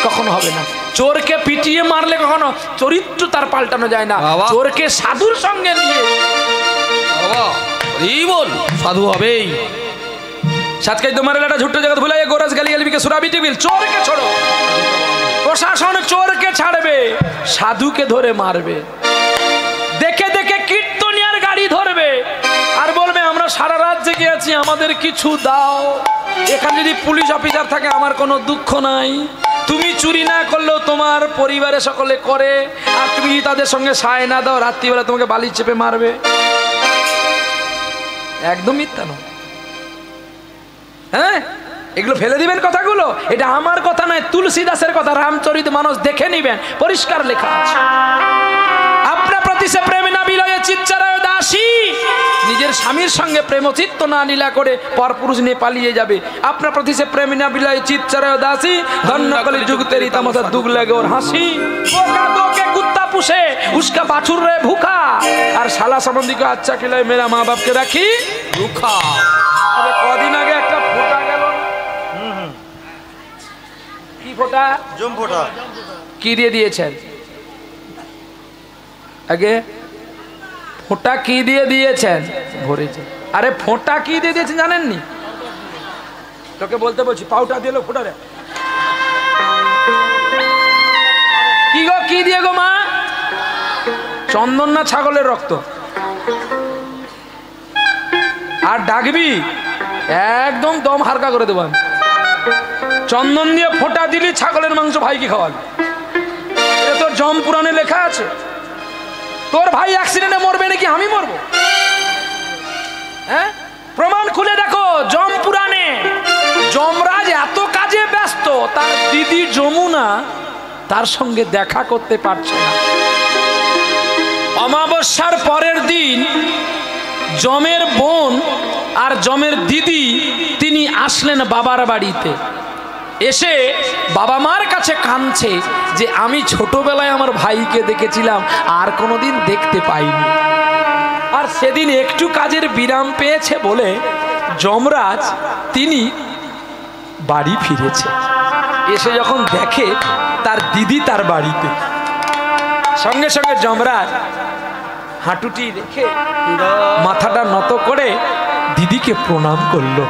Speaker 2: কখনো হবে না। চোরকে পিটিয়ে মারলে কখনো চরিত্র তার পাল্টানো যায় না। চোরকে সাধুর সঙ্গে নিয়ে সাধু হবেই। সাজকাই তোমার এলাটা ঝুট্টো জগৎ ভুলাইয়া, গোরাস গালি গালিবিকে সুরাবি টেবিল। চোরকে ছোড়ো, প্রশাসন চোরকে ছাড়বে, সাধুকে ধরে মারবে। দেখে দেখে কীর্তনিয়ার গাড়ি ধরবে আর বলবে আমরা সারা রাত জেগে আছি, আমাদের কিছু দাও। এখানে যদি পুলিশ অফিসার থাকে আমার কোনো দুঃখ নাই, তুমি চুরি না করলেও তোমার পরিবারে সকলে করে, আর তুমি তাদের সঙ্গে সায় না দাও, রাত্রিবেলা তোমাকে বালি চেপে মারবে। একদম মিথ্যা নয়। হ্যাঁ, এগুলো ফেলে দিবেন কথাগুলো, এটা আমার কথা নয়, তুলসী দাসের কথা, রামচরিত মানস দেখে নিবেন, পরিষ্কার লেখা আছে। আপনার প্রতি সে প্রেম না বিলয়ে চিচ্চারায় দাসী, নিজের স্বামীর সঙ্গে প্রেমচিত্ত না নীলা করে পরপুরুষ নিয়ে পালিয়ে যাবে। আপনার প্রতি সে প্রেম না বিলয়ে চিচ্চারায় দাসী, ধন্য কলি যুগ তেরি তামাশা দুগ লাগে ওর হাসি। বোকা দোকে কুত্তা পুষে উসকা বাছুর রে ভুখা, আর শালা সম্বন্ধী को अच्छा खिलाए मेरा माँ बाप के राखी भूखा। अबे कदिन आगे একটা ফোঁটা গেল, কি ফোঁটা?
Speaker 1: জম ফোঁটা।
Speaker 2: কি দিয়ে দিয়েছেন আগে? ফোঁটা কি দিয়ে দিয়েছেন? ভরেছে। আরে ফোঁটা কি দিয়ে দিয়েছেন জানেননি? তোকে বলতে বলছি, পাউটা দিয়ে লো ফোঁটা রে। কি গো, কি দিয়ে গো মা? চন্দন না ছাগলের রক্ত? আর ডাকবি একদম দম হালকা করে দেব। চন্দন দিয়ে ফোঁটা দিলি ছাগলের মাংস ভাইকে খাওয়াবি। এটা তোর জম পুরাণে লেখা আছে। তোর ভাই অ্যাক্সিডেন্টে মরবে নাকি আমি মরবো? হ্যাঁ, প্রমাণ খুলে দেখো জম পুরাণে। যমরাজ এত কাজে ব্যস্ত, তার দিদি যমুনা তার সঙ্গে দেখা করতে পারছে না। অমাবস্যার পরের দিন যমের বোন আর যমের দিদি তিনি আসলেন বাবার বাড়িতে। এসে বাবা মার কাছে কাঁদছে যে আমি ছোটবেলায় আমার ভাইকে দেখেছিলাম, আর কোনোদিন দেখতে পাইনি। আর সেদিন একটু কাজের বিরাম পেয়েছে বলে যমরাজ তিনি বাড়ি ফিরেছে। এসে যখন দেখে তার দিদি তার বাড়িতে, সঙ্গে সঙ্গে যমরাজ হাঁটুটি রেখে মাথাটা নত করে দিদিকে প্রণাম করলো।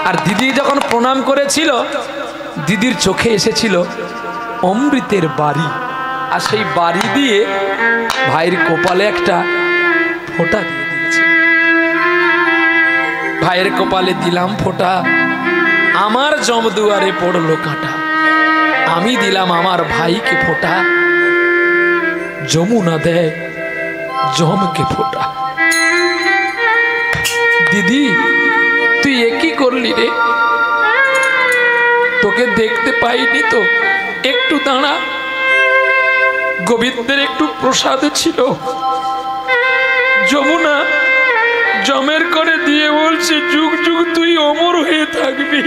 Speaker 2: আর দিদি যখন প্রণাম করেছিল, দিদির চোখে এসেছিল অমৃতের বাড়ি। আর সেই বাড়ি দিয়ে ভাইয়ের কপালে একটা ফোঁটা দিয়ে দিয়েছে। ভাইয়ের কপালে দিলাম ফোঁটা, আমার জমদুয়ারে পড়লো কাঁটা। আমি দিলাম আমার ভাইকে ফোঁটা, যমুনা দেয় জমকে ফোঁটা। দিদি তুই একই করলি রে, তোকে দেখতে পাইনি তো, একটু দাঁড়া। গোবিন্দের একটু প্রসাদ ছিল, যমুনা জমের করে দিয়ে বলছে যুগ যুগ তুই অমর হয়ে থাকবি,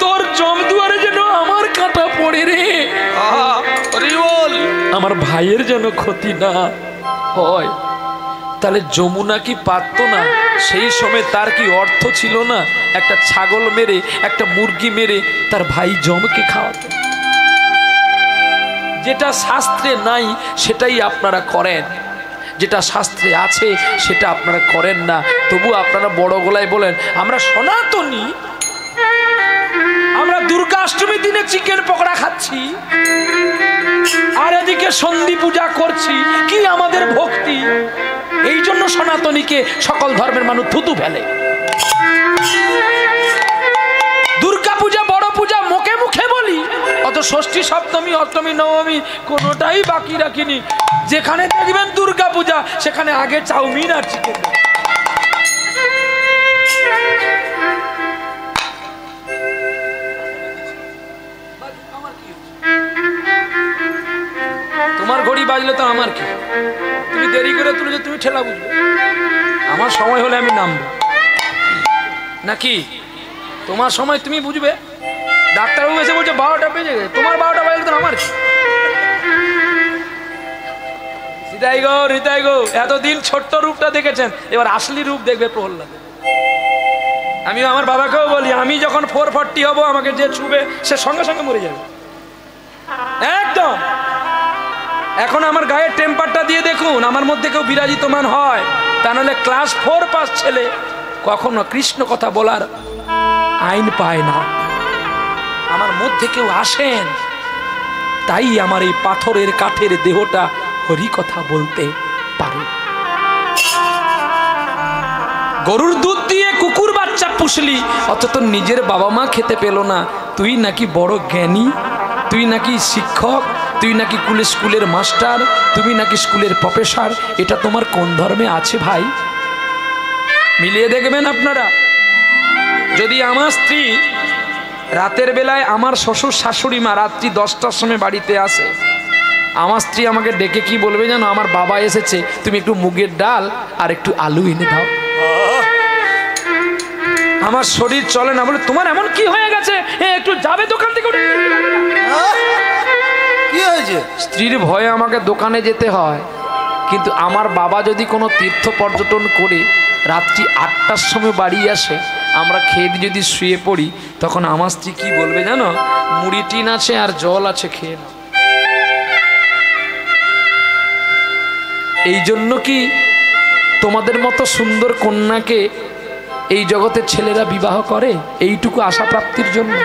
Speaker 2: তোর জমদুয়ারে যেন আমার কাঁটা পড়ে রে, আমার ভাইয়ের যেন ক্ষতি না হয়। তাহলে যমুনা কি পারতো না? সেই সময় তার কি অর্থ ছিল না একটা ছাগল মেরে একটা মুরগি মেরে তার ভাই জমকে খাওয়াতে? যেটা শাস্ত্রে নাই সেটাই আপনারা করেন, যেটা শাস্ত্রে আছে সেটা আপনারা করেন না। তবু আপনারা বড় গলায় বলেন আমরা সনাতনী, আমরা দুর্গাষ্টমীর দিনে চিকেন পকোড়া খাচ্ছি আর এদিকে সন্ধি পূজা করছি। কি আমাদের ভক্তি! এই জন্য সনাতনীকে সকল ধর্মের মানুষ থুতু ফেলে। দুর্গা পূজা বড় পূজা মুখে মুখে বলি, অত ষষ্ঠী সপ্তমী অষ্টমী নবমী কোনোটাই বাকি রাখিনি। যেখানে দেখবেন দুর্গা পূজা সেখানে আগে চাউমিন আর চিকেন। তোমার ঘড়ি বাজলে তো আমার কি? তুমি দেরি করে তুলেছো, তুমি ঠেলা বুঝবে। আমার সময় হলে আমি নামবো নাকি? তোমার সময় তুমি বুঝবে। ডাক্তারবাবু এসে বলছে 12টা বেজে গেছে, তোমার 12টা বাজলে তো আমার কি? হৃদয় গো, হৃদয় গো, এতদিন ছোট্ট রূপটা দেখেছেন, এবার আসলি রূপ দেখবে প্রহ্লাদ। আমি আমার বাবাকেও বলি আমি যখন 440 হব আমাকে যে ছুবে সে সঙ্গে সঙ্গে মরে যাবে একদম। এখন আমার গায়ের টেম্পারটা দিয়ে দেখুন আমার মধ্যে কেউ বিরাজিতমান হয়, তা নাহলে ক্লাস 4 পাস ছেলে কখনো কৃষ্ণ কথা বলার আইন পায় না। আমার মধ্যে কেউ আসেন, তাই আমার এই পাথরের কাঠের দেহটা হরি কথা বলতে পারে। গরুর দুধ দিয়ে কুকুর বাচ্চা পুষলি, অথচ নিজের বাবা মা খেতে পেল না। তুই নাকি বড় জ্ঞানী, তুই নাকি শিক্ষক, তুই নাকি স্কুলের মাস্টার, তুমি নাকি স্কুলের প্রফেসর। এটা তোমার কোন ধর্মে আছে ভাই? মিলিয়ে দেখবেন আপনারা। যদি আমার স্ত্রী রাতের বেলায়, আমার শ্বশুর শাশুড়ি মা রাত্রি 10টার সময় বাড়িতে আসে, আমার স্ত্রী আমাকে ডেকে কি বলবে জানো? আমার বাবা এসেছে, তুমি একটু মুগের ডাল আর একটু আলু এনে দাও। আমার শরীর চলে না, বলে তোমার এমন কি হয়ে গেছে, একটু যাবে দোকান থেকে।
Speaker 1: কি হয়েছে?
Speaker 2: স্ত্রীর ভয়ে আমাকে দোকানে যেতে হয়। কিন্তু আমার বাবা যদি কোনো তীর্থ পর্যটন করে রাত্রি 8টার সময় বাড়ি আসে, আমরা খেয়ে দিয়ে যদি শুয়ে পড়ি, তখন আমার স্ত্রী কি বলবে জানো? মুড়ি টিন আছে আর জল আছে, খেয়ে নাও। এই জন্য কি তোমাদের মতো সুন্দর কন্যাকে এই জগতের ছেলেরা বিবাহ করে? এইটুকু আশা প্রাপ্তির জন্য।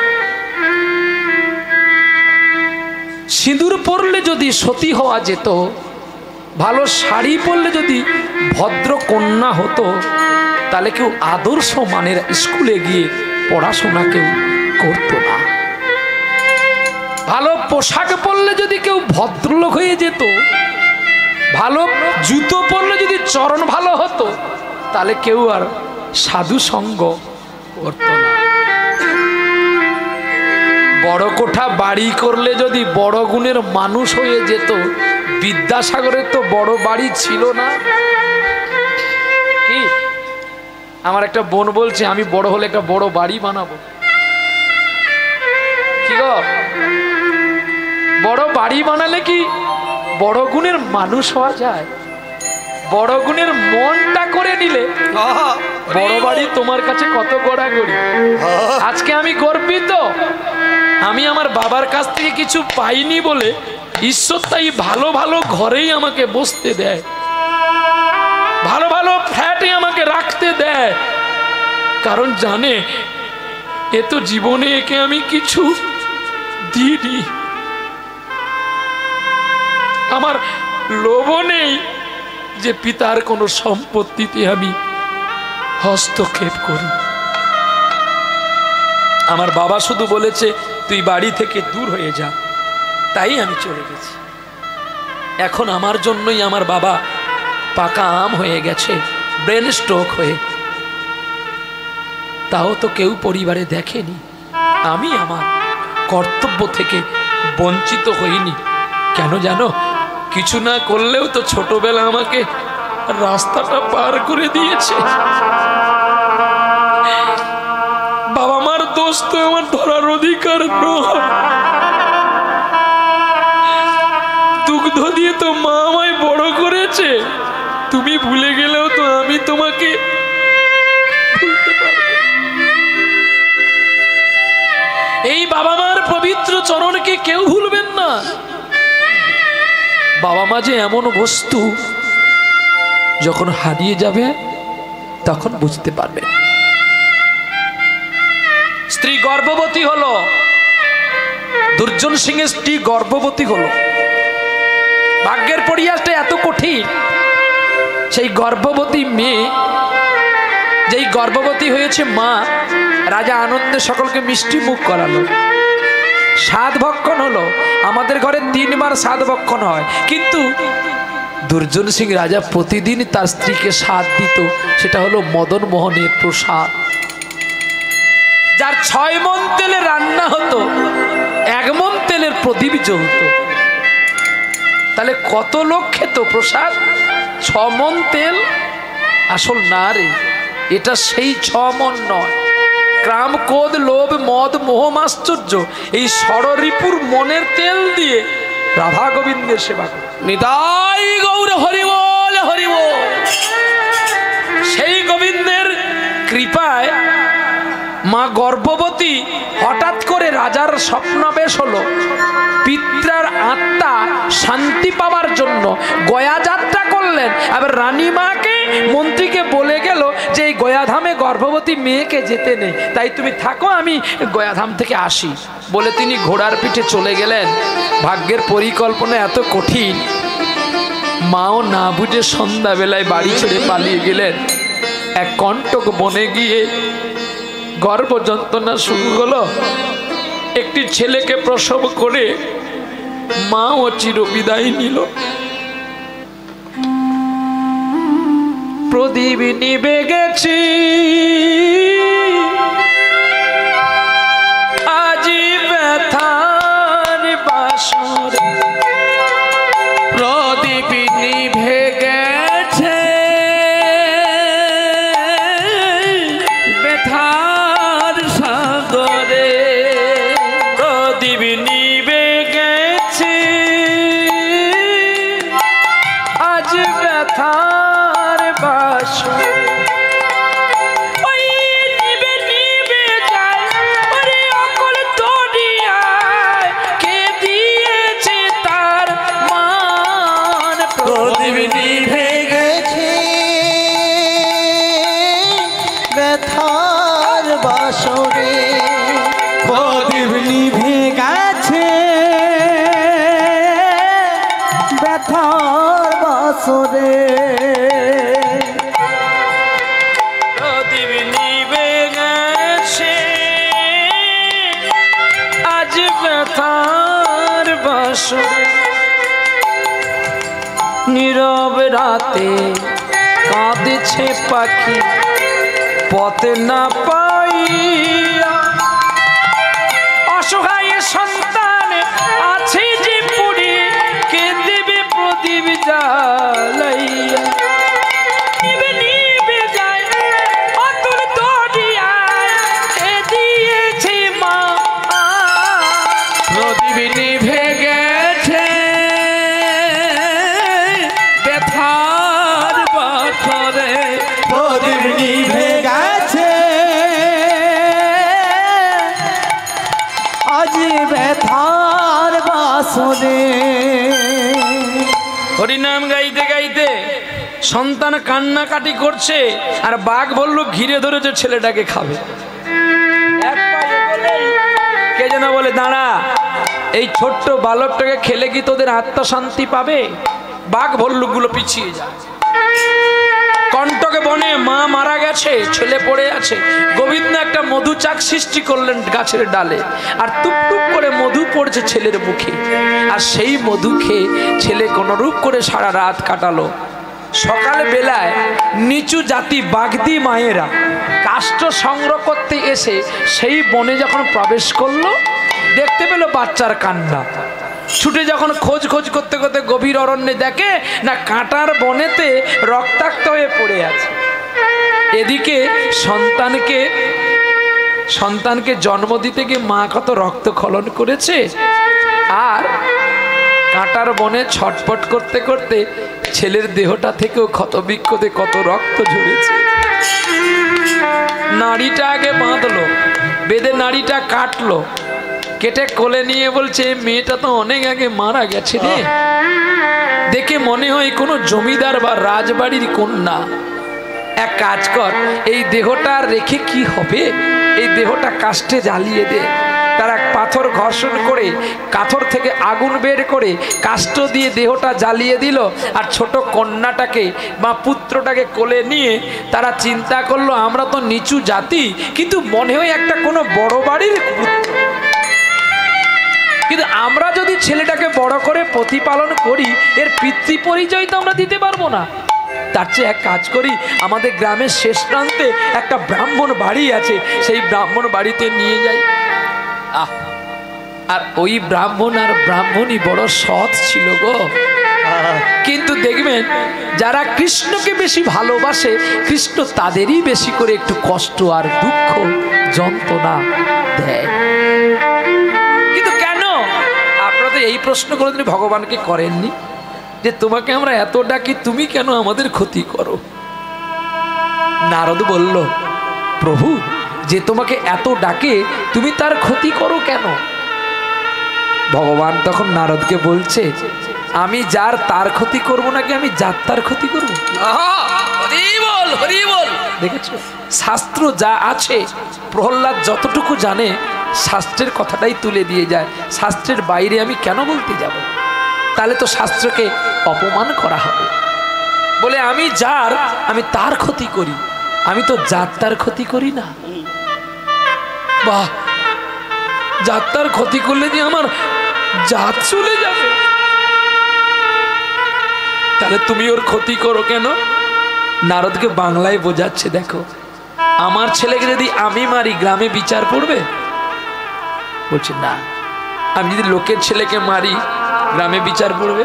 Speaker 2: সিঁদুর পরলে যদি সতী হওয়া যেত, ভালো শাড়ি পরলে যদি ভদ্র কন্যা হতো, তাহলে কেউ আদর্শ মানের স্কুলে গিয়ে পড়াশোনা কেউ করতো না। ভালো পোশাক পরলে যদি কেউ ভদ্রলোক হয়ে যেত, ভালো জুতো পরলে যদি চরণ ভালো হতো, তাহলে কেউ আর সাধু সঙ্গ করতো না। বড় কোঠা বাড়ি করলে যদি বড় গুণের মানুষ হয়ে যেত, বিদ্যাসাগরের তো বড় বাড়ি ছিল না। কি আমার একটা বোন বলছে আমি বড় হলে একটা বড় বাড়ি বানাবো। কি গো, বড় বাড়ি বানালে কি বড় গুণের মানুষ হওয়া যায়? বড় গুণের মনটা করে নিলে বড় বাড়ি তোমার কাছে কত গড়াগড়ি। আজকে আমি গর্বিত, আমি আমার বাবার কাছ থেকে কিছু পাইনি বলে ঈশ্বর তাই ভালো ভালো ঘরেই আমাকে বসতে দেয়, ভালো ভালো ফ্ল্যাটে আমাকে রাখতে দেয়। কারণ জানে এ তো জীবনে একে আমি কিছু দিইনি। আমার লোভও নেই যে পিতার কোনো সম্পত্তিতে আমি হস্তক্ষেপ করি। আমার বাবা শুধু বলেছে তুই বাড়ি থেকে দূর হয়ে যা, তাই আমি চলে গেছি। এখন আমার জন্যই আমার বাবা পাকা আম হয়ে গেছে, ব্রেন স্ট্রোক হয়ে। তাও তো কেউ পরিবারে দেখেনি। আমি আমার কর্তব্য থেকে বঞ্চিত হইনি। কেন জানো? কিছু না করলেও তো ছোটবেলা আমাকে রাস্তাটা পার করে দিয়েছে। বাবা মার দোষ তো আমার ধরার অধিকার নয়। দুগ্ধ দিয়ে তো মা আমায় বড় করেছে। তুমি ভুলে গেলেও তো আমি তোমাকে ভুলতে পারবো। এই বাবা মার পবিত্র চরণকে কেউ ভুলবেন না। বাবা মা যে এমন বস্তু, যখন হারিয়ে যাবে তখন বুঝতে পারবেন। স্ত্রী গর্ভবতী হলো, দুর্জন সিংহের স্ত্রী গর্ভবতী হলো। ভাগ্যের পরিহাসটা এত কঠিন। সেই গর্ভবতী মেয়ে, যেই গর্ভবতী হয়েছে মা, রাজা আনন্দে সকলকে মিষ্টি মুখ করালো, সাত ভক্ষণ হলো। আমাদের ঘরে 3 বার সাত ভক্ষণ হয়, কিন্তু দুর্জন সিং রাজা প্রতিদিন তার স্ত্রীকে সাত দিত। সেটা হলো মদন মোহনের প্রসাদ। যার 6 মণ তেলে রান্না হতো, 1 মণ তেলের প্রদীপ জ্বলত। তাহলে কত লোক খেত প্রসাদ? 6 মণ তেল। আসল না রে, এটা সেই 6 মণ নয়। ক্রাম, ক্রোধ, লোভ, মদ, মোহ, মাশ্চর্য, এই ষড়রিপুর মনের তেল দিয়ে রাধা গোবিন্দের সেবা করে।
Speaker 3: নিতাই গৌর হরি বল হরি বল।
Speaker 2: সেই গোবিন্দের কৃপায় মা গর্ভবতী। হঠাৎ করে রাজার স্বপ্নাবেশ হলো। পিত্রার আত্মা শান্তি পাওয়ার জন্য গয়া যাত্রা করলেন। আবার রানীমাকে, মন্ত্রীকে বলে গেল যে এই গয়াধামে গর্ভবতী মেয়েকে যেতে নেই, তাই তুমি থাকো, আমি গয়াধাম থেকে আসি। বলে তিনি ঘোড়ার পিঠে চলে গেলেন। ভাগ্যের পরিকল্পনা এত কঠিন, মাও না বুঝে সন্ধ্যাবেলায় বাড়ি ছেড়ে পালিয়ে গেলেন। এক কণ্টক বনে গিয়ে গর্ভ যন্ত্রণা শুরু হলো। একটি ছেলেকে প্রসব করে মা ও চিরবিদায় নিল। প্রদীপ নিভে গেছি আজি ব্যথার বাসরে।
Speaker 3: প্রদীপ নিভে গেছে ব্যথার সাগরে।
Speaker 2: প্রদীপ নিভে গেছে আজ ব্যথার বাসরে।
Speaker 1: প্রদীপ নিভে গেছে ব্যথার বাসরে।
Speaker 2: প্রদীপ নিভে গেছে আজ ব্যথার বাসরে। নীরব রাতে কাঁদছে পাখি পথে না পাইয়া। অসহায় সন্তান আছে যে পুরী, কে দেবে প্রদীপ জ্বালাইয়া। নিবে নিবে যায় অতুল দরিয়া, কে দিয়েছে মা।
Speaker 3: প্রদীপ নিভে গেছে ব্যথার বাসরে।
Speaker 1: প্রদীপ নিভে গেছে আজ ব্যথার বাসরে।
Speaker 2: হরিনাম গাইতে গাইতে সন্তান কান্নাকাটি করছে, আর বাঘ বলল ঘিরে ধরেছে ছেলেটাকে খাবে। এক পা এগোলেই কে যেন বলে দাঁড়া, এই ছোট্ট বালকটাকে খেলে কি তোদের আত্মা শান্তি পাবে? বাঘ ভল্লুকগুলো পিছিয়ে যায়। কণ্টকে বনে মা মারা গেছে, ছেলে পড়ে আছে। গোবিন্দ একটা মধু চাক সৃষ্টি করলেন গাছের ডালে, আর টুপ টুপ করে মধু পড়ছে ছেলের মুখে। আর সেই মধু খেয়ে ছেলে কোনরূপ করে সারা রাত কাটালো। সকাল বেলায় নিচু জাতি বাগদি মায়েরা কাষ্ঠ সংগ্রহ করতে এসে সেই বনে যখন প্রবেশ করলো, দেখতে পেল বাচ্চার কান্না। ছুটে যখন খোঁজ করতে করতে গভীর অরণ্যে দেখে না কাঁটার বনেতে রক্তাক্ত হয়ে পড়ে আছে। এদিকে সন্তানকে জন্ম দিতে গিয়ে মা কত রক্তক্ষরণ করেছে, আর কাঁটার বনে ছটপট করতে করতে ছেলের দেহটা থেকেও ক্ষতবিক্ষতে কত রক্ত ঝরেছে। নাড়িটা আগে বাঁধলো, বেঁধে নাড়িটা কাটলো, কেটে কোলে নিয়ে বলছে মেয়েটা তো অনেক আগে মারা গেছে রে, দেখে মনে হয় কোনো জমিদার বা রাজবাড়ির কন্যা। এক কাজ কর, এই দেহটা রেখে কি হবে, এই দেহটা কাষ্ঠে জ্বালিয়ে দে। তারা পাথর ঘর্ষণ করে কাথর থেকে আগুন বের করে কাষ্ঠ দিয়ে দেহটা জ্বালিয়ে দিল। আর ছোট কন্যাটাকে বা পুত্রটাকে কোলে নিয়ে তারা চিন্তা করলো আমরা তো নিচু জাতি, কিন্তু মনে হয় একটা কোনো বড় বাড়ির পুত্র, কিন্তু আমরা যদি ছেলেটাকে বড় করে প্রতিপালন করি এর পিতৃ পরিচয় তো আমরা দিতে পারবো না। তার চেয়ে এক কাজ করি, আমাদের গ্রামের শেষ প্রান্তে একটা ব্রাহ্মণ বাড়ি আছে, সেই ব্রাহ্মণ বাড়িতে নিয়ে যাই। আর ওই ব্রাহ্মণ আর ব্রাহ্মণী বড় সৎ ছিল গো। কিন্তু দেখবেন যারা কৃষ্ণকে বেশি ভালোবাসে, কৃষ্ণ তাদেরই বেশি করে একটু কষ্ট আর দুঃখ যন্ত্রণা দেয়। কিন্তু কেন? আপনারা তো এই প্রশ্ন কোনোদিন ভগবানকে করেননি যে তোমাকে আমরা এত ডাকি, তুমি কেন আমাদের ক্ষতি করো? নারদ বলল, প্রভু যে তোমাকে এত ডাকে তুমি তার ক্ষতি করো কেন? ভগবান তখন নারদকে বলছে, আমি যার তার ক্ষতি করব নাকি আমি যার তার ক্ষতি করব? দেখেছো শাস্ত্র যা আছে, প্রহ্লাদ যতটুকু জানে শাস্ত্রের কথাটাই তুলে দিয়ে যায়। শাস্ত্রের বাইরে আমি কেন বলতে যাব? তাহলে তো শাস্ত্রকে অপমান করা হবে। বলে আমি যার আমি তার ক্ষতি করি, আমি তো যার তার ক্ষতি করি না। বাহ, যাত্রার ক্ষতি করলে যে আমার জাত চলে যাবে, তাহলে তুমি ওর ক্ষতি করো কেন? নারদকে বাংলায় বোঝাচ্ছে, দেখো আমার ছেলেকে যদি আমি মারি গ্রামে বিচার পড়বে? বলছে না। আমি যদি লোকের ছেলেকে মারি গ্রামে বিচার পড়বে?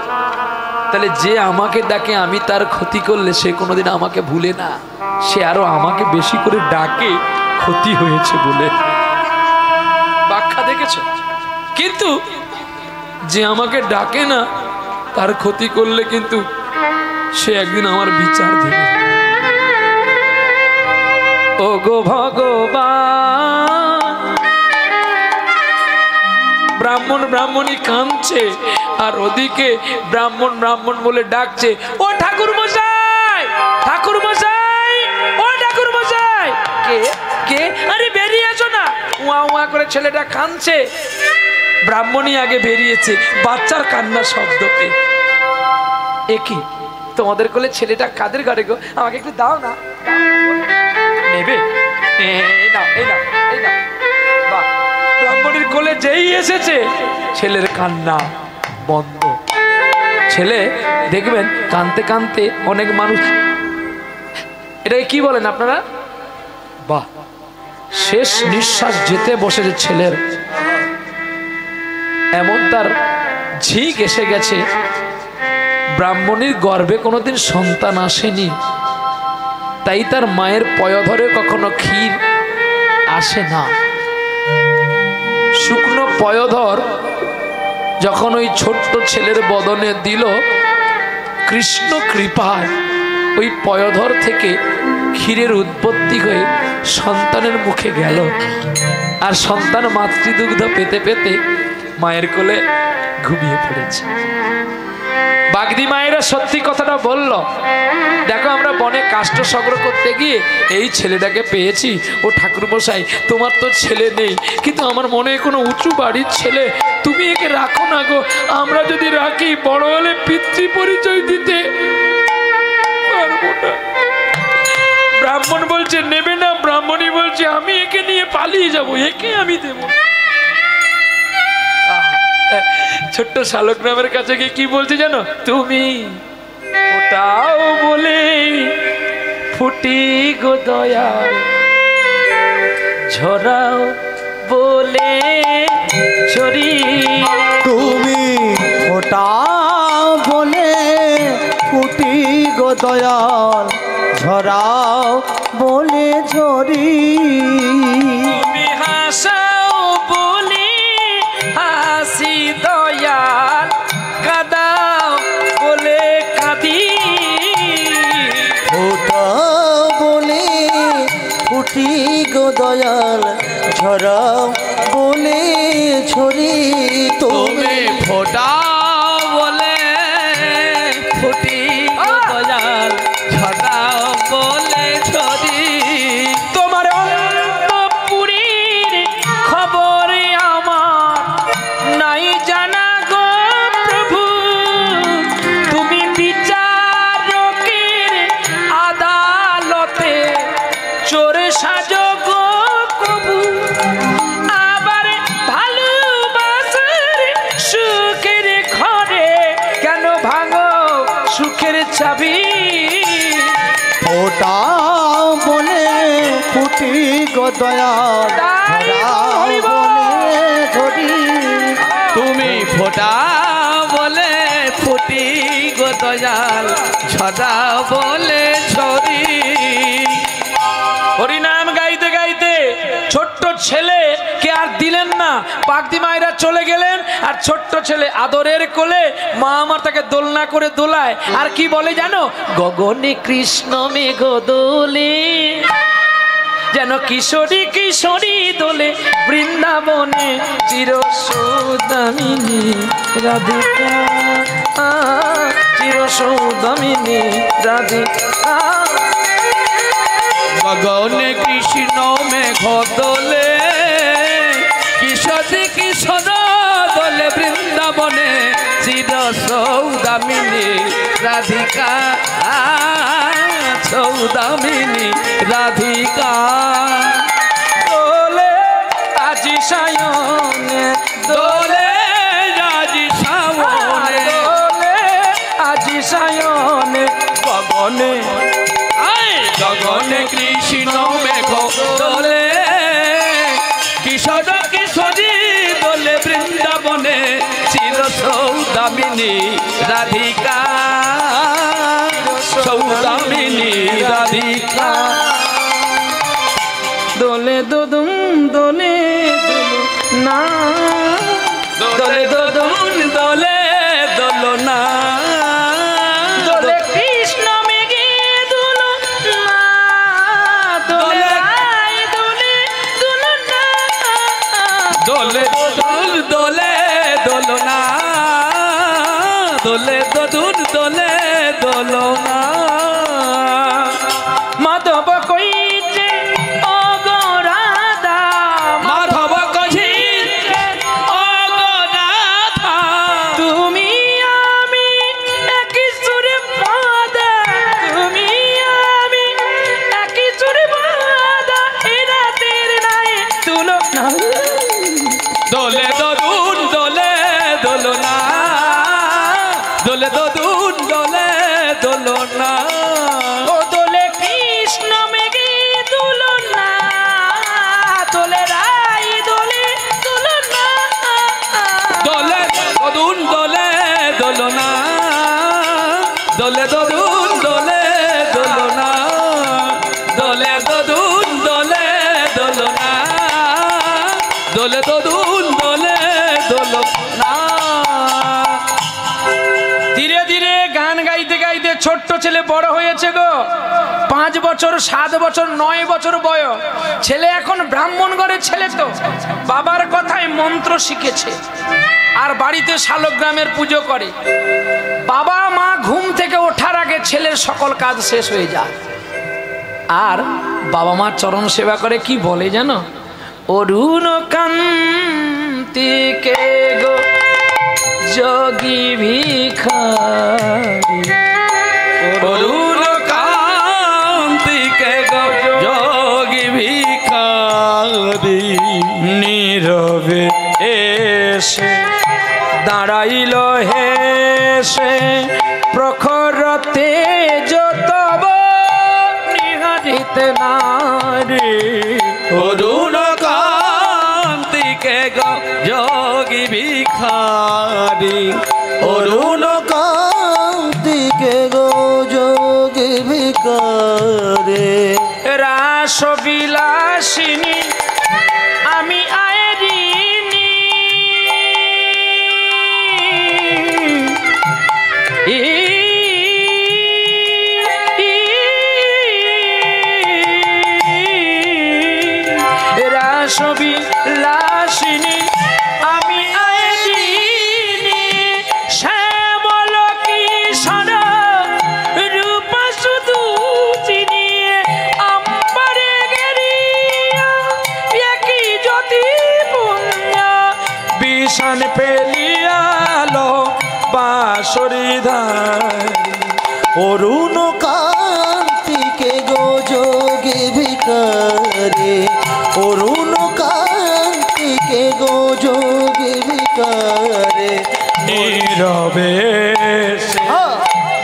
Speaker 2: তাহলে যে আমাকে ডাকে আমি তার ক্ষতি করলে সে কোনোদিন আমাকে ভুলে না, সে আরো আমাকে বেশি করে ডাকে ক্ষতি হয়েছে বলে। ব্যাখ্যা দেখেছো? কিন্তু যে আমাকে ডাকে না তার ক্ষতি করলে কিন্তু সে একদিন আমার বিচার দেবে। ও গো ভগবান, ব্রাহ্মণ ব্রাহ্মণী কাঁদছে আর ওদিকে ব্রাহ্মণ ব্রাহ্মণ বলে ডাকছে, ও ঠাকুর মশাই, ঠাকুর মশাই, ও ঠাকুর মশাই। কে কে? আরে বেরিয়ে আসো না। উয়া উয়া করে ছেলেটা কাঁদছে, ব্রাহ্মণী আগে বেরিয়েছে বাচ্চার কান্নার শব্দ পেয়ে। এ কি তোমাদের কোলে ছেলেটা কাদের ঘরে গো? আমাকে একটু দাও না। নেবে? এই নাও, এই নাও, এই নাও। বাহ, ব্রাহ্মণীর কোলে যেই এসেছে ছেলের কান্না বন্ধ। ছেলে দেখবেন কাঁদতে কাঁদতে অনেক মানুষ, এটাকে কি বলেন আপনারা? বাহ, শেষ নিঃশ্বাস যেতে বসেছে ছেলের, এমন তার ঝিক এসে গেছে। ব্রাহ্মণীর গর্ভে কোনোদিন সন্তান আসেনি, তাই তার মায়ের পয়ধরে কখনো ক্ষীর আসে না। শুকনো পয়ধর যখন ওই ছোট্ট ছেলের বদনে দিল, কৃষ্ণ কৃপায় ওই পয়ধর থেকে ক্ষীরের উৎপত্তি হয়ে সন্তানের মুখে গেল। আর সন্তান মাতৃদুগ্ধ পেতে পেতে মায়ের কোলে ঘুমিয়ে পড়েছে। বাগদি মায়েরা সত্যি কথাটা বলল। দেখো আমরা বনে কাষ্ঠ সংগ্রহ করতে গিয়ে এই ছেলেটাকে পেয়েছি। ও ঠাকুরমশাই, তোমার তো ছেলে নেই, কিন্তু আমার মনে কোনো উঁচু বাড়ির ছেলে, তুমি একে রাখো না গো। আমরা যদি রাখি বড় হলে পিতৃ পরিচয় দিতে পারবো না। ব্রাহ্মণ বলছে নেবে না, ব্রাহ্মণই বলছে আমি একে নিয়ে পালিয়ে যাব, একে আমি দেব। ছোট্ট শালক নামের কাছে গিয়ে কি বলছে জানো? তুমি ওটাও বলে ফুটি গো দয়াল, ঝরাও বলে ছড়ি।
Speaker 1: তুমি ওটা বলে ফুটি গো দয়াল, ঝরাও বলে ঝরি।
Speaker 2: তুমি হাসাও বলে হাসি দয়াল, কাদাও বলে কাঁদি।
Speaker 1: ওটা বলে ফুটি গো দয়াল, ঝরাও বলে ঝরি।
Speaker 3: তুমি ফোটা বলে ফুটি গো দয়াল, ঝরাও বলে ঝরি।
Speaker 2: তোমার অন্তঃপুরীর খবর আমার নাই জানা গো প্রভু। তুমি বিচারকের আদালতে চোর সাজো গো কবু। আবার ভালোবাসার সুখের ঘরে কেন ভাঙো সুখের চাবি।
Speaker 1: ওটা বলে ফুটি গো দয়াল, ঝরাও বলে ঝরি।
Speaker 3: তুমি ফোটা বলে ফুটি গো দয়াল, ঝরাও বলে ঝরি।
Speaker 2: হরিনাম গাইতে গাইতে ছোট্ট ছেলে কে আর দিলেন না। বাগদি মায়েরা চলে গেলেন, আর ছোট্ট ছেলে আদরের কোলে মা আমার তাকে দোলনা করে দোলায়। আর কি বলে জানো? গগনে কৃষ্ণ মেঘ দোলে, যেন কিশোরী কিশোরী দোলে বৃন্দাবনে চির সৌদামিনী রাধিকা, চির সৌদামিনী রাধিকা।
Speaker 3: গগনে কৃষ্ণ মেঘ দোলে, কিশোরী কিশোর দোলে বৃন্দাবনে চির সৌদামিনী রাধিকা, সৌদামিনী রাধিকা।
Speaker 2: দোলে আজি সায়নে,
Speaker 3: দোলে আজি শ্রাবণে,
Speaker 2: দোলে আজি সায়নে গগনে।
Speaker 3: গগনে কৃষ্ণ মেঘ দোলে, কিশোর কিশোরী দোলে বৃন্দাবনে চির সৌদামিনী রাধিকা, সৌদামিনী রাধিকা।
Speaker 2: দোলে দোদুম দোলে না, দোলে দোদুম
Speaker 3: দোলে দোলনা,
Speaker 2: দোলে কৃষ্ণ মেঘে দোলো না, দোলে আই দোলে দোলো না,
Speaker 3: দোলে দোল দোলে দোলনা, দোলে দোল দোলে দোলনা।
Speaker 2: মাধব কইছে ও গো রাধা,
Speaker 3: মাধব কহিছে ও গো রাধা,
Speaker 2: তুমি আমি একই সুরে বাঁধা, তুমি আমি একই সুরে বাঁধা, এ রাতের নাই তুলনা।
Speaker 3: দোলে দোল দোলে দোলনা, দোলে দোল দোলে দোলনা।
Speaker 2: ও দোলে কৃষ্ণ মেঘে দুলনা, দোলে রাই দোলে দুলনা,
Speaker 3: দোলে দোল দোলে দোলনা, দোলে দোল দোলে দোলনা, দোলে দোল দোলে দোলনা, দোলে দোল দোলে দোলনা।
Speaker 2: ধীরে ধীরে গান গাইতে গাইতে ছোট্ট ছেলে বড় হয়েছে গো। 5 বছর 7 বছর 9 বছর বয়স। ছেলে এখন ব্রাহ্মণ ঘরের ছেলে, তো বাবার কথায় মন্ত্র শিখেছে আর বাড়িতে শালগ্রামের পুজো করে। বাবা সকল কাজ শেষ হয়ে যায়। আর বাবা মার চরণ সেবা করে কি বলে জানো? অরুণ কান্তিকে গো যোগী ভিখারি,
Speaker 3: অরুণ কান্তিকে গো যোগী ভিখারি,
Speaker 2: নীরবে এসে দাঁড়াইল হেসে, প্রখর তেজ তব নিহারিতে নারী।
Speaker 3: অরুণ কান্তিকে গো যোগী ভিখারি,
Speaker 1: অরুণ কান্তিকে গো যোগী ভিখারে,
Speaker 2: রাস বিলাসিনী আমি আয়েরিনী, রাস বিলাসিনী আমি আয়েরিনী, শ্যামল কিশোর রূপ শুধু চিনিয়ে আম্বারে গেরিয়া, একই জ্যোতি পুণ্য বিষণ পেলিয়ালো বাঁশরি ধারি।
Speaker 1: অরুণ কান্তিকে গো যোগী ভিখারে, অরুণ কান্তিকে গো যোগী ভিখারে,
Speaker 2: নীরবে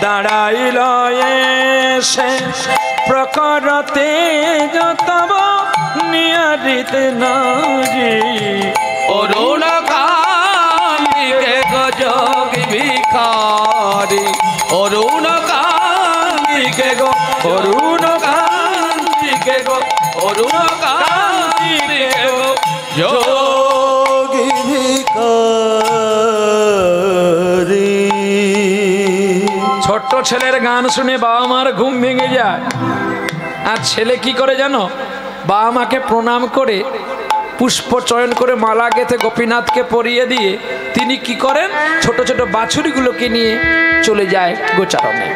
Speaker 2: দাঁড়াইল এসে, প্রখর তেজ তব নিয়ারিতে নারী।
Speaker 3: অরুণ কান্তিকে গো যোগী ভিখারি, অরুণ কান্তিকে গো, অরুণ কান্তিকে গো, অরুণ কান্তিকে গো
Speaker 1: যোগী ভিখারি।
Speaker 2: ছোট্ট ছেলের গান শুনে বাবা মার ঘুম ভেঙে যায়। আর ছেলে কি করে জানো? বাবা মাকে প্রণাম করে পুষ্প চয়ন করে মালা গেঁথে গোপীনাথকে পরিয়ে দিয়ে তিনি কি করেন? ছোট ছোট বাছুরিগুলোকে নিয়ে চলে যায় গোচারণে।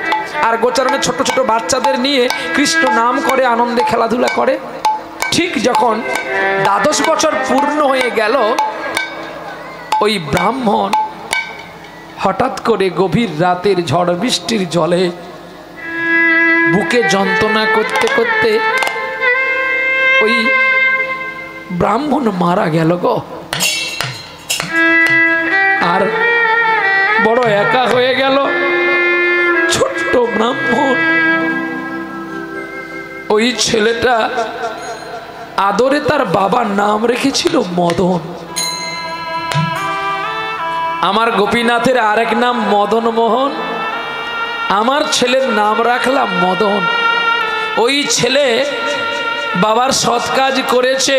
Speaker 2: আর গোচারণে ছোট ছোট বাচ্চাদের নিয়ে কৃষ্ণ নাম করে, আনন্দে খেলাধুলা করে। ঠিক যখন 12 বছর পূর্ণ হয়ে গেল, ওই ব্রাহ্মণ হঠাৎ করে গভীর রাতের ঝড় বৃষ্টির জলে বুকে যন্ত্রণা করতে করতে ওই ব্রাহ্মণ মারা গেল গো। আর বড় একা হয়ে গেল ছোট্ট ব্রাহ্মণ। ওই ছেলেটা আদরে তার বাবার নাম রেখেছিল মদন। আমার গোপীনাথের আরেক নাম মদন মোহন, আমার ছেলের নাম রাখলাম মদন। ওই ছেলে বাবার সৎ কাজ করেছে,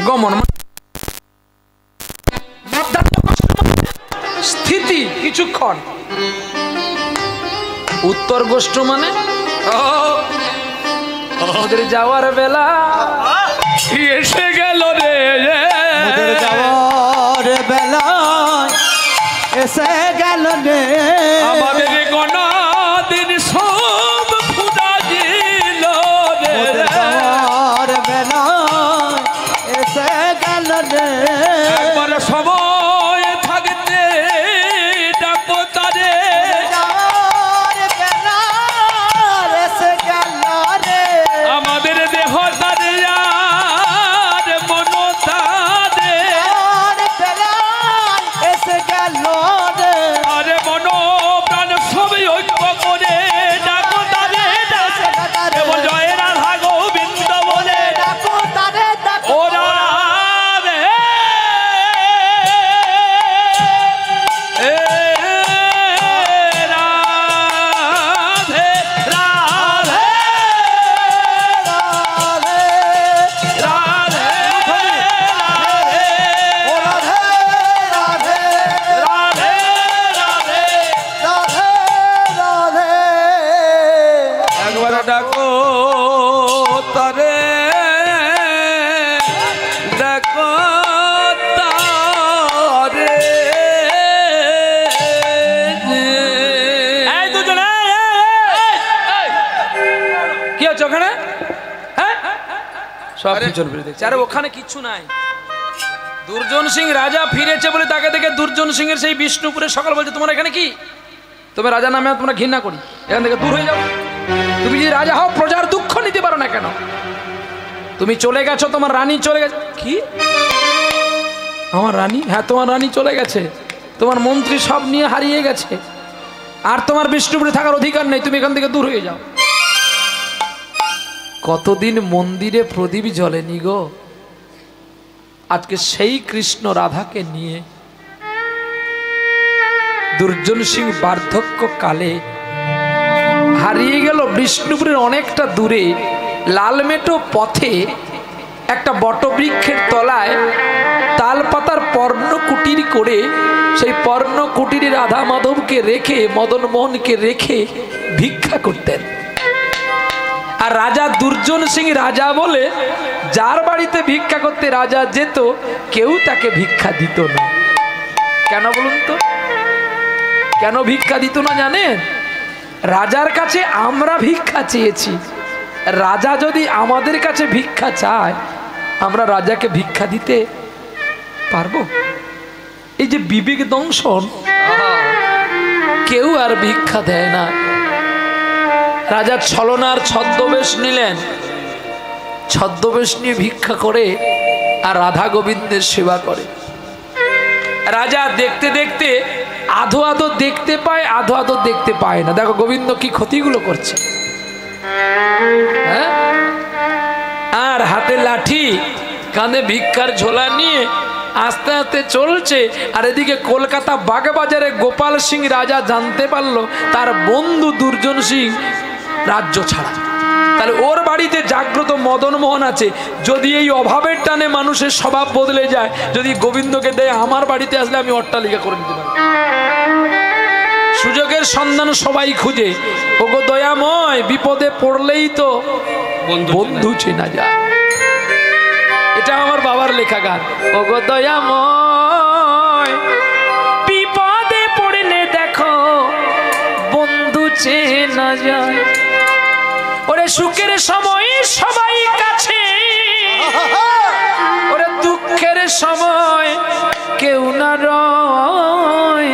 Speaker 2: গমন স্থিতি কিছুক্ষণ, উত্তর গোষ্ঠ মানে ওদের যাওয়ার বেলা
Speaker 3: এসে গেল রে,
Speaker 1: ওদের যাওয়ার বেলা এসে গেল রে,
Speaker 3: আমাদের গোনা দিন সব ফুটা দিল রে,
Speaker 1: ওদের যাওয়ার বেলা এসে গেল রে,
Speaker 3: একবার সময় থাকতে ডাকো তারে,
Speaker 1: যাওয়ার বেলা এসে গেল রে,
Speaker 3: আমাদের দেহ তারে আর মন তারে,
Speaker 1: যাওয়ার বেলা এসে গেল রে,
Speaker 3: আরে মন প্রাণ সবই ঐক্য করে ডাকো তারে, কেবল জয় রাধা গোবিন্দ বলে
Speaker 1: ডাকো তারে, ডাকো
Speaker 3: ওরা রে, এ রাধে রাধে রাধে
Speaker 1: ও রাধে রাধে
Speaker 3: রাধে রাধে
Speaker 1: রাধে রাধে,
Speaker 3: একবার ডাকো তারে, ডাকো তারে, এই দুজনে
Speaker 2: কি হচ্ছে ওখানে? হ্যাঁ সব পিছন ফিরে দেখছে, আরে ওখানে কিচ্ছু নাই। দুর্জন সিং রাজা ফিরেছে বলে তাকে দেখে দুর্জন সিং এর সেই বিষ্ণুপুরের সকল বলছে তোমার এখানে কি, তুমি রাজা নামে তোমরা ঘৃণা করি, এখান থেকে দূর হয়ে যাও। তুমি যদি রাজা হও প্রজার দুঃখ নিতে পারো না কেন? তুমি চলে গেছো, তোমার রানী চলে গেছে। কি আমার রানী? হ্যাঁ তোমার রানী চলে গেছে, তোমার মন্ত্রী সব নিয়ে হারিয়ে গেছে, আর তোমার বিষ্ণুপুরে থাকার অধিকার নেই, তুমি এখান থেকে দূর হয়ে যাও। কতদিন মন্দিরে প্রদীপ জ্বলেনি গো, আজকে সেই কৃষ্ণ রাধাকে নিয়ে দুর্জন সিং বার্ধক্য কালে হারিয়ে গেল বিষ্ণুপুরের অনেকটা দূরে লালমেটো পথে একটা বটবৃক্ষের তলায় তাল পাতার পর্ণ কুটির করে সেই পর্ণ কুটিরে রাধা মাধবকে রেখে মদন মোহনকে রেখে ভিক্ষা করতেন। আর রাজা দুর্জন সিং রাজা বলে যার বাড়িতে ভিক্ষা করতে রাজা যেত কেউ তাকে ভিক্ষা দিত না। কেন বলুন তো, কেন ভিক্ষা দিত না জানেন? রাজার কাছে আমরা ভিক্ষা চেয়েছি, রাজা যদি আমাদের কাছে ভিক্ষা চায় আমরা রাজাকে ভিক্ষা দিতে পারবো? এই যে বিবেক দংশন, কেউ আর ভিক্ষা দেয় না। রাজা ছলনার ছদ্মবেশ নিলেন, ছদ্মবেশ নিয়ে ভিক্ষা করে আর রাধা গোবিন্দের সেবা করে। রাজা দেখতে দেখতে আধো আধো দেখতে পায়, আধো আধো দেখতে পায় না। দেখো গোবিন্দ কি ক্ষতিগুলো করছে, হ্যাঁ? আর হাতে লাঠি, কাঁধে ভিক্ষার ঝোলা নিয়ে আস্তে আস্তে চলছে। আর এদিকে কলকাতা বাগবাজারে গোপাল সিং রাজা জানতে পারলো তার বন্ধু দুর্জন সিং রাজ্য ছাড়া। তাহলে ওর বাড়িতে জাগ্রত মদন মোহন আছে। যদি এই অভাবের টানে মানুষের স্বভাব বদলে যায়, যদি গোবিন্দকে দেয় আমার বাড়িতে আসলে আমি অট্টালিকা করে দিতে পারি। সুযোগের সন্ধান সবাই খুঁজে, ওগো দয়াময় বিপদে পড়লেই তো বন্ধু চেনা যায়। এটা আমার বাবার লেখা গান। ওগো দয়াময় বিপদে পড়লে দেখো বন্ধু চেনা যায়। ওরে সুখের সময় সবাই কাছে, ওরে দুঃখের সময় কেউ না রয়।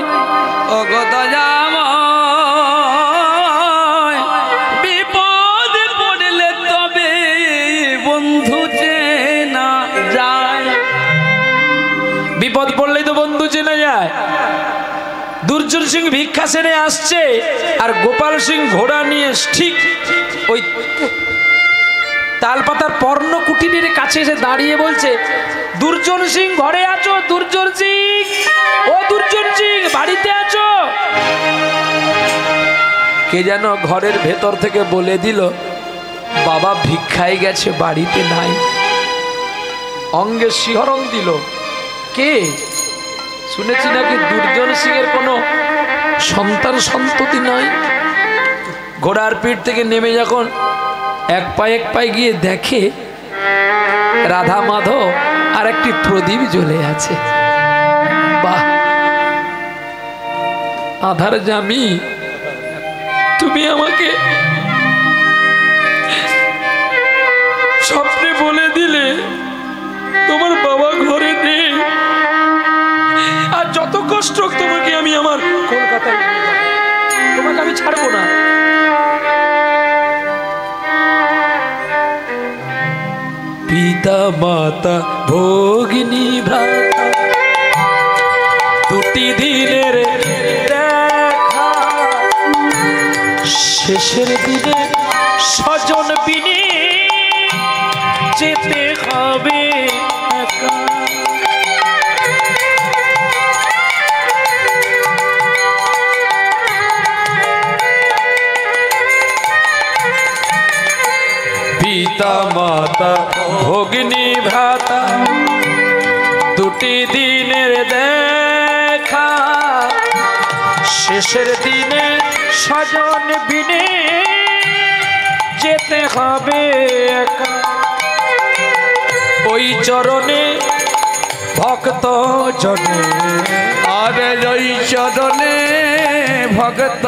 Speaker 2: ওগো দয়াময় বিপদে পড়লে তবে বন্ধু চেনা যায়। বিপদ পড়লেই তো বন্ধু চেনা যায়। দুর্জন সিং ভিক্ষা সেরে আসছে আর গোপাল সিং ঘোড়া নিয়ে ঠিক ওই তালপাতার পর্ণ কুটিরের কাছে এসে দাঁড়িয়ে বলছে, দুর্জন সিং ঘরে আছো? দুর্জন সিং, ও দুর্জন সিং বাড়িতে আছো? কে যেন ঘরের ভেতর থেকে বলে দিল, বাবা ভিক্ষায় গেছে, বাড়িতে নাই। অঙ্গে শিহরণ দিল। কে? শুনেছি নাকি দুর্জন সিংহের কোনো সন্তান সন্ততি নাই। ঘোড়ার পিঠ থেকে নেমে যখন এক পায়ে গিয়ে দেখে রাধা মাধব আর একটি প্রদীপ জ্বলে আছে। বাহ! আধার জামি, তুমি আমাকে স্বপ্নে বলে দিলে তোমার বাবা ঘরে নেই, আর যত কষ্ট হোক তোমাকে আমি আমার কলকাতায় নিয়ে যাবো, তোমাকে আমি ছাড়বো না। পিতা মাতা ভগিনী ভ্রাতা দুটি দিনের দেখা, শেষের দিনে স্বজন বিনে যেতে হবে একা। পিতা মাতা ভগিনী ভ্রাতা দুটি দিনের দেখা, শেষের দিনে স্বজন বিনে যেতে হবে একা। ওই চরণে ভক্ত জনে,
Speaker 3: আরে ওই চরণে ভক্ত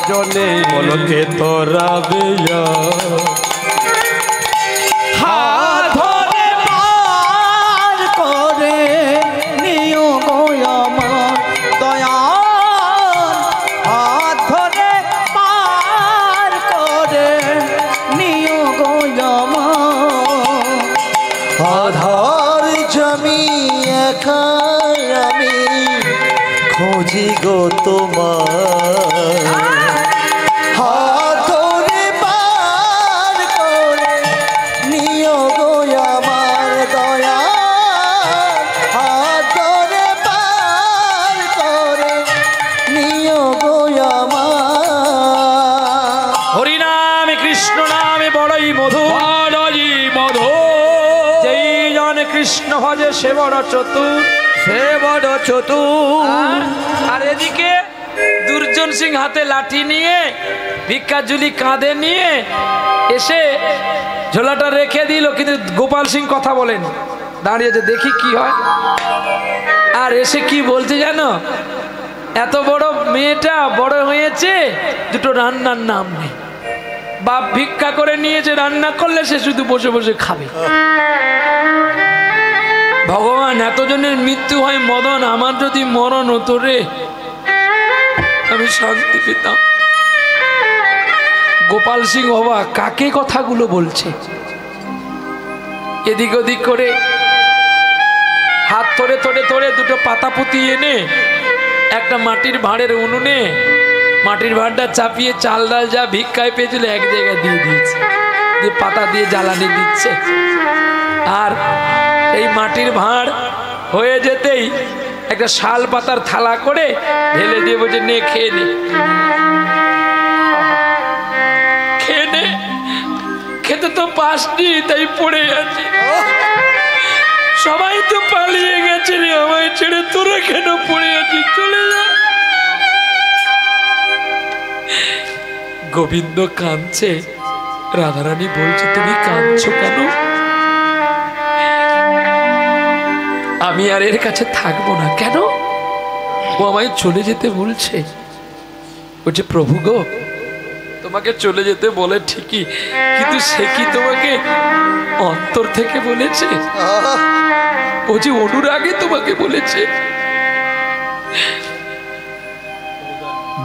Speaker 3: জনে
Speaker 2: বলকে তোরা বেয়া
Speaker 1: হাত ধরে পার করে নিও গো আমার দয়াল, হাত ধরে পার করে নিও গো আমার। আধার জমি একা আমি খুঁজি গো তোমার, হাত ধরে পার করে নিও গো আমার দয়াল, হাত ধরে পার করে নিও গো আমার।
Speaker 2: হরিনামে কৃষ্ণ নামে বড়ই মধু,
Speaker 3: বড়ই মধু,
Speaker 2: যেই জন কৃষ্ণ ভজে সে বড় চতুর,
Speaker 3: সে বড় চতুর।
Speaker 2: আর এদিকে দুর্জন সিং হাতে লাঠি নিয়ে ভিক্ষা ঝুলি কাঁধে নিয়ে এসে ঝোলাটা রেখে দিল, কিন্তু গোপাল সিং কথা বলেন, দাঁড়িয়েছে দেখি কি হয়। আর এসে কি বলছে জানো? এত বড় মেয়েটা বড় হয়েছে, দুটো রান্নার নাম নেই। বাপ ভিক্ষা করে নিয়েছে, রান্না করলে সে শুধু বসে বসে খাবে। ভগবান, এতজনের মৃত্যু হয় মদন, আমার যদি মরণ হতো রে, আমি শান্তি পেতাম। গোপাল সিং বাবা কাকে কথাগুলো বলছে? এদিক ওদিক করে হাত ধরে ধরে ধরে দুটো পাতা পুঁতি এনে একটা মাটির ভাঁড়ের উনুনে মাটির ভাঁড়টা চাপিয়ে চাল ডাল যা ভিক্ষায় পেয়েছিল এক জায়গায় দিয়ে দিয়েছে, দিয়ে পাতা দিয়ে জ্বালানি দিচ্ছে। আর এই মাটির ভাঁড় হয়ে যেতেই একটা শাল পাতার থালা করে ঢেলে দিয়ে বলছে, নে খেয়ে নে, খেয়ে নে। খেতে তো পাসনি, তাই পড়ে আছে। সবাই তো পালিয়ে গেছে রে আমায় ছেড়ে, তোরা কেন পড়ে আছিস? চলে যা। গোবিন্দ কাঁদছে, রাধারানী বলছে, তুমি কাঁদছো কেন? আমি আর এর কাছে থাকবো না। কেন? ও আমায় চলে যেতে বলছে। বলছে, প্রভু গো, তোমাকে চলে যেতে বলে ঠিকই, কিন্তু সে কি তোমাকে অন্তর থেকে বলেছে? ও যে অনুরাগে তোমাকে বলেছে।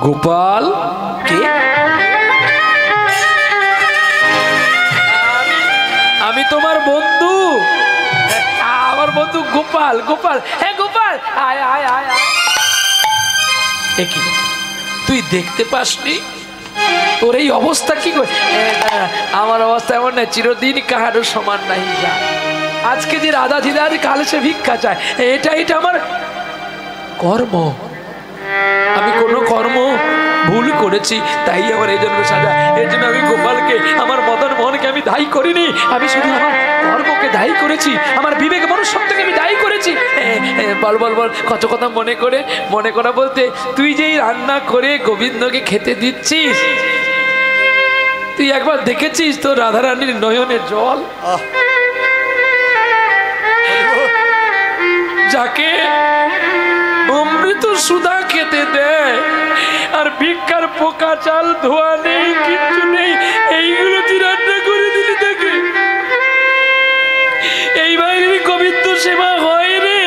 Speaker 2: গোপাল কে? আমি তোমার বন্ধু, আমার বন্ধু গোপাল। গোপাল, হ্যাঁ গোপাল, আয় আয় আয় আয়। তুই দেখতে পাসনি তোর এই অবস্থা কি করে? আমার অবস্থা এমন না, চিরদিন কাহারও সমান নাই। যা আজকে যে রাধা ধিদার, কাল সে ভিক্ষা চায়, এটা আমার কর্ম। আমি কোনো কর্ম ভুল করেছি, তাই আমার এই জন্য সাজা। এর জন্য আমি গোপালকে, আমার মদন মোহনকে আমি দায়ী করিনি। আমি শুধু আমার গর্বকে দায়ী করেছি, আমার বিবেক মনুষ্যত্বকে আমি দায়ী করেছি। বল বল বল, কত কথা মনে করা বলতে, তুই যেই রান্না করে গোবিন্দকে খেতে দিচ্ছিস, তুই একবার দেখেছিস তো রাধারানীর নয়নের জল? যাকে অমৃত সুধা খেতে দেয় আর ভিক্ষার পোকা চাল ধোয়া নেই, কিচ্ছু নেই, এইগুলো তুই রান্না করে দিলি তাকে। এই বাইরে গোবিন্দ সেবা হয় রে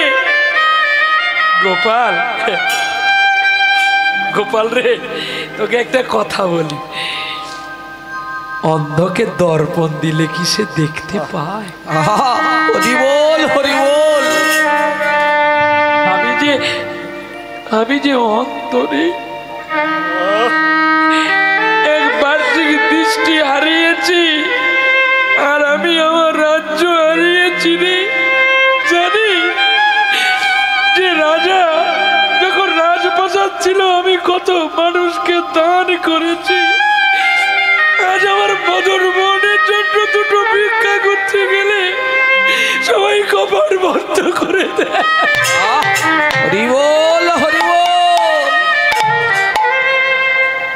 Speaker 2: গোপাল। গোপাল রে, তোকে একটা কথা বলি, অন্ধকে দর্পণ দিলে কি সে দেখতে পায়?
Speaker 1: হরি বল, হরি বল।
Speaker 2: আমি যে অন্তরে একবার থেকে দৃষ্টি হারিয়েছি, আর আমি আমার রাজ্য হারিয়েছি রে। জানি যে রাজা যখন রাজপ্রাসাদ ছিল, আমি কত মানুষকে দান করেছি। আজ আমার মদন মোহনের জন্য দুটো ভিক্ষা করতে গেলে সবাই কপাল বন্ধ করে দেয়।
Speaker 1: হরি বল, হরি বল।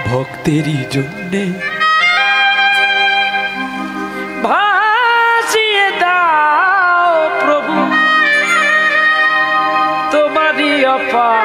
Speaker 2: ভক্তেরই জন্যে ভাসিয়ে দাও প্রভু তোমারই অপার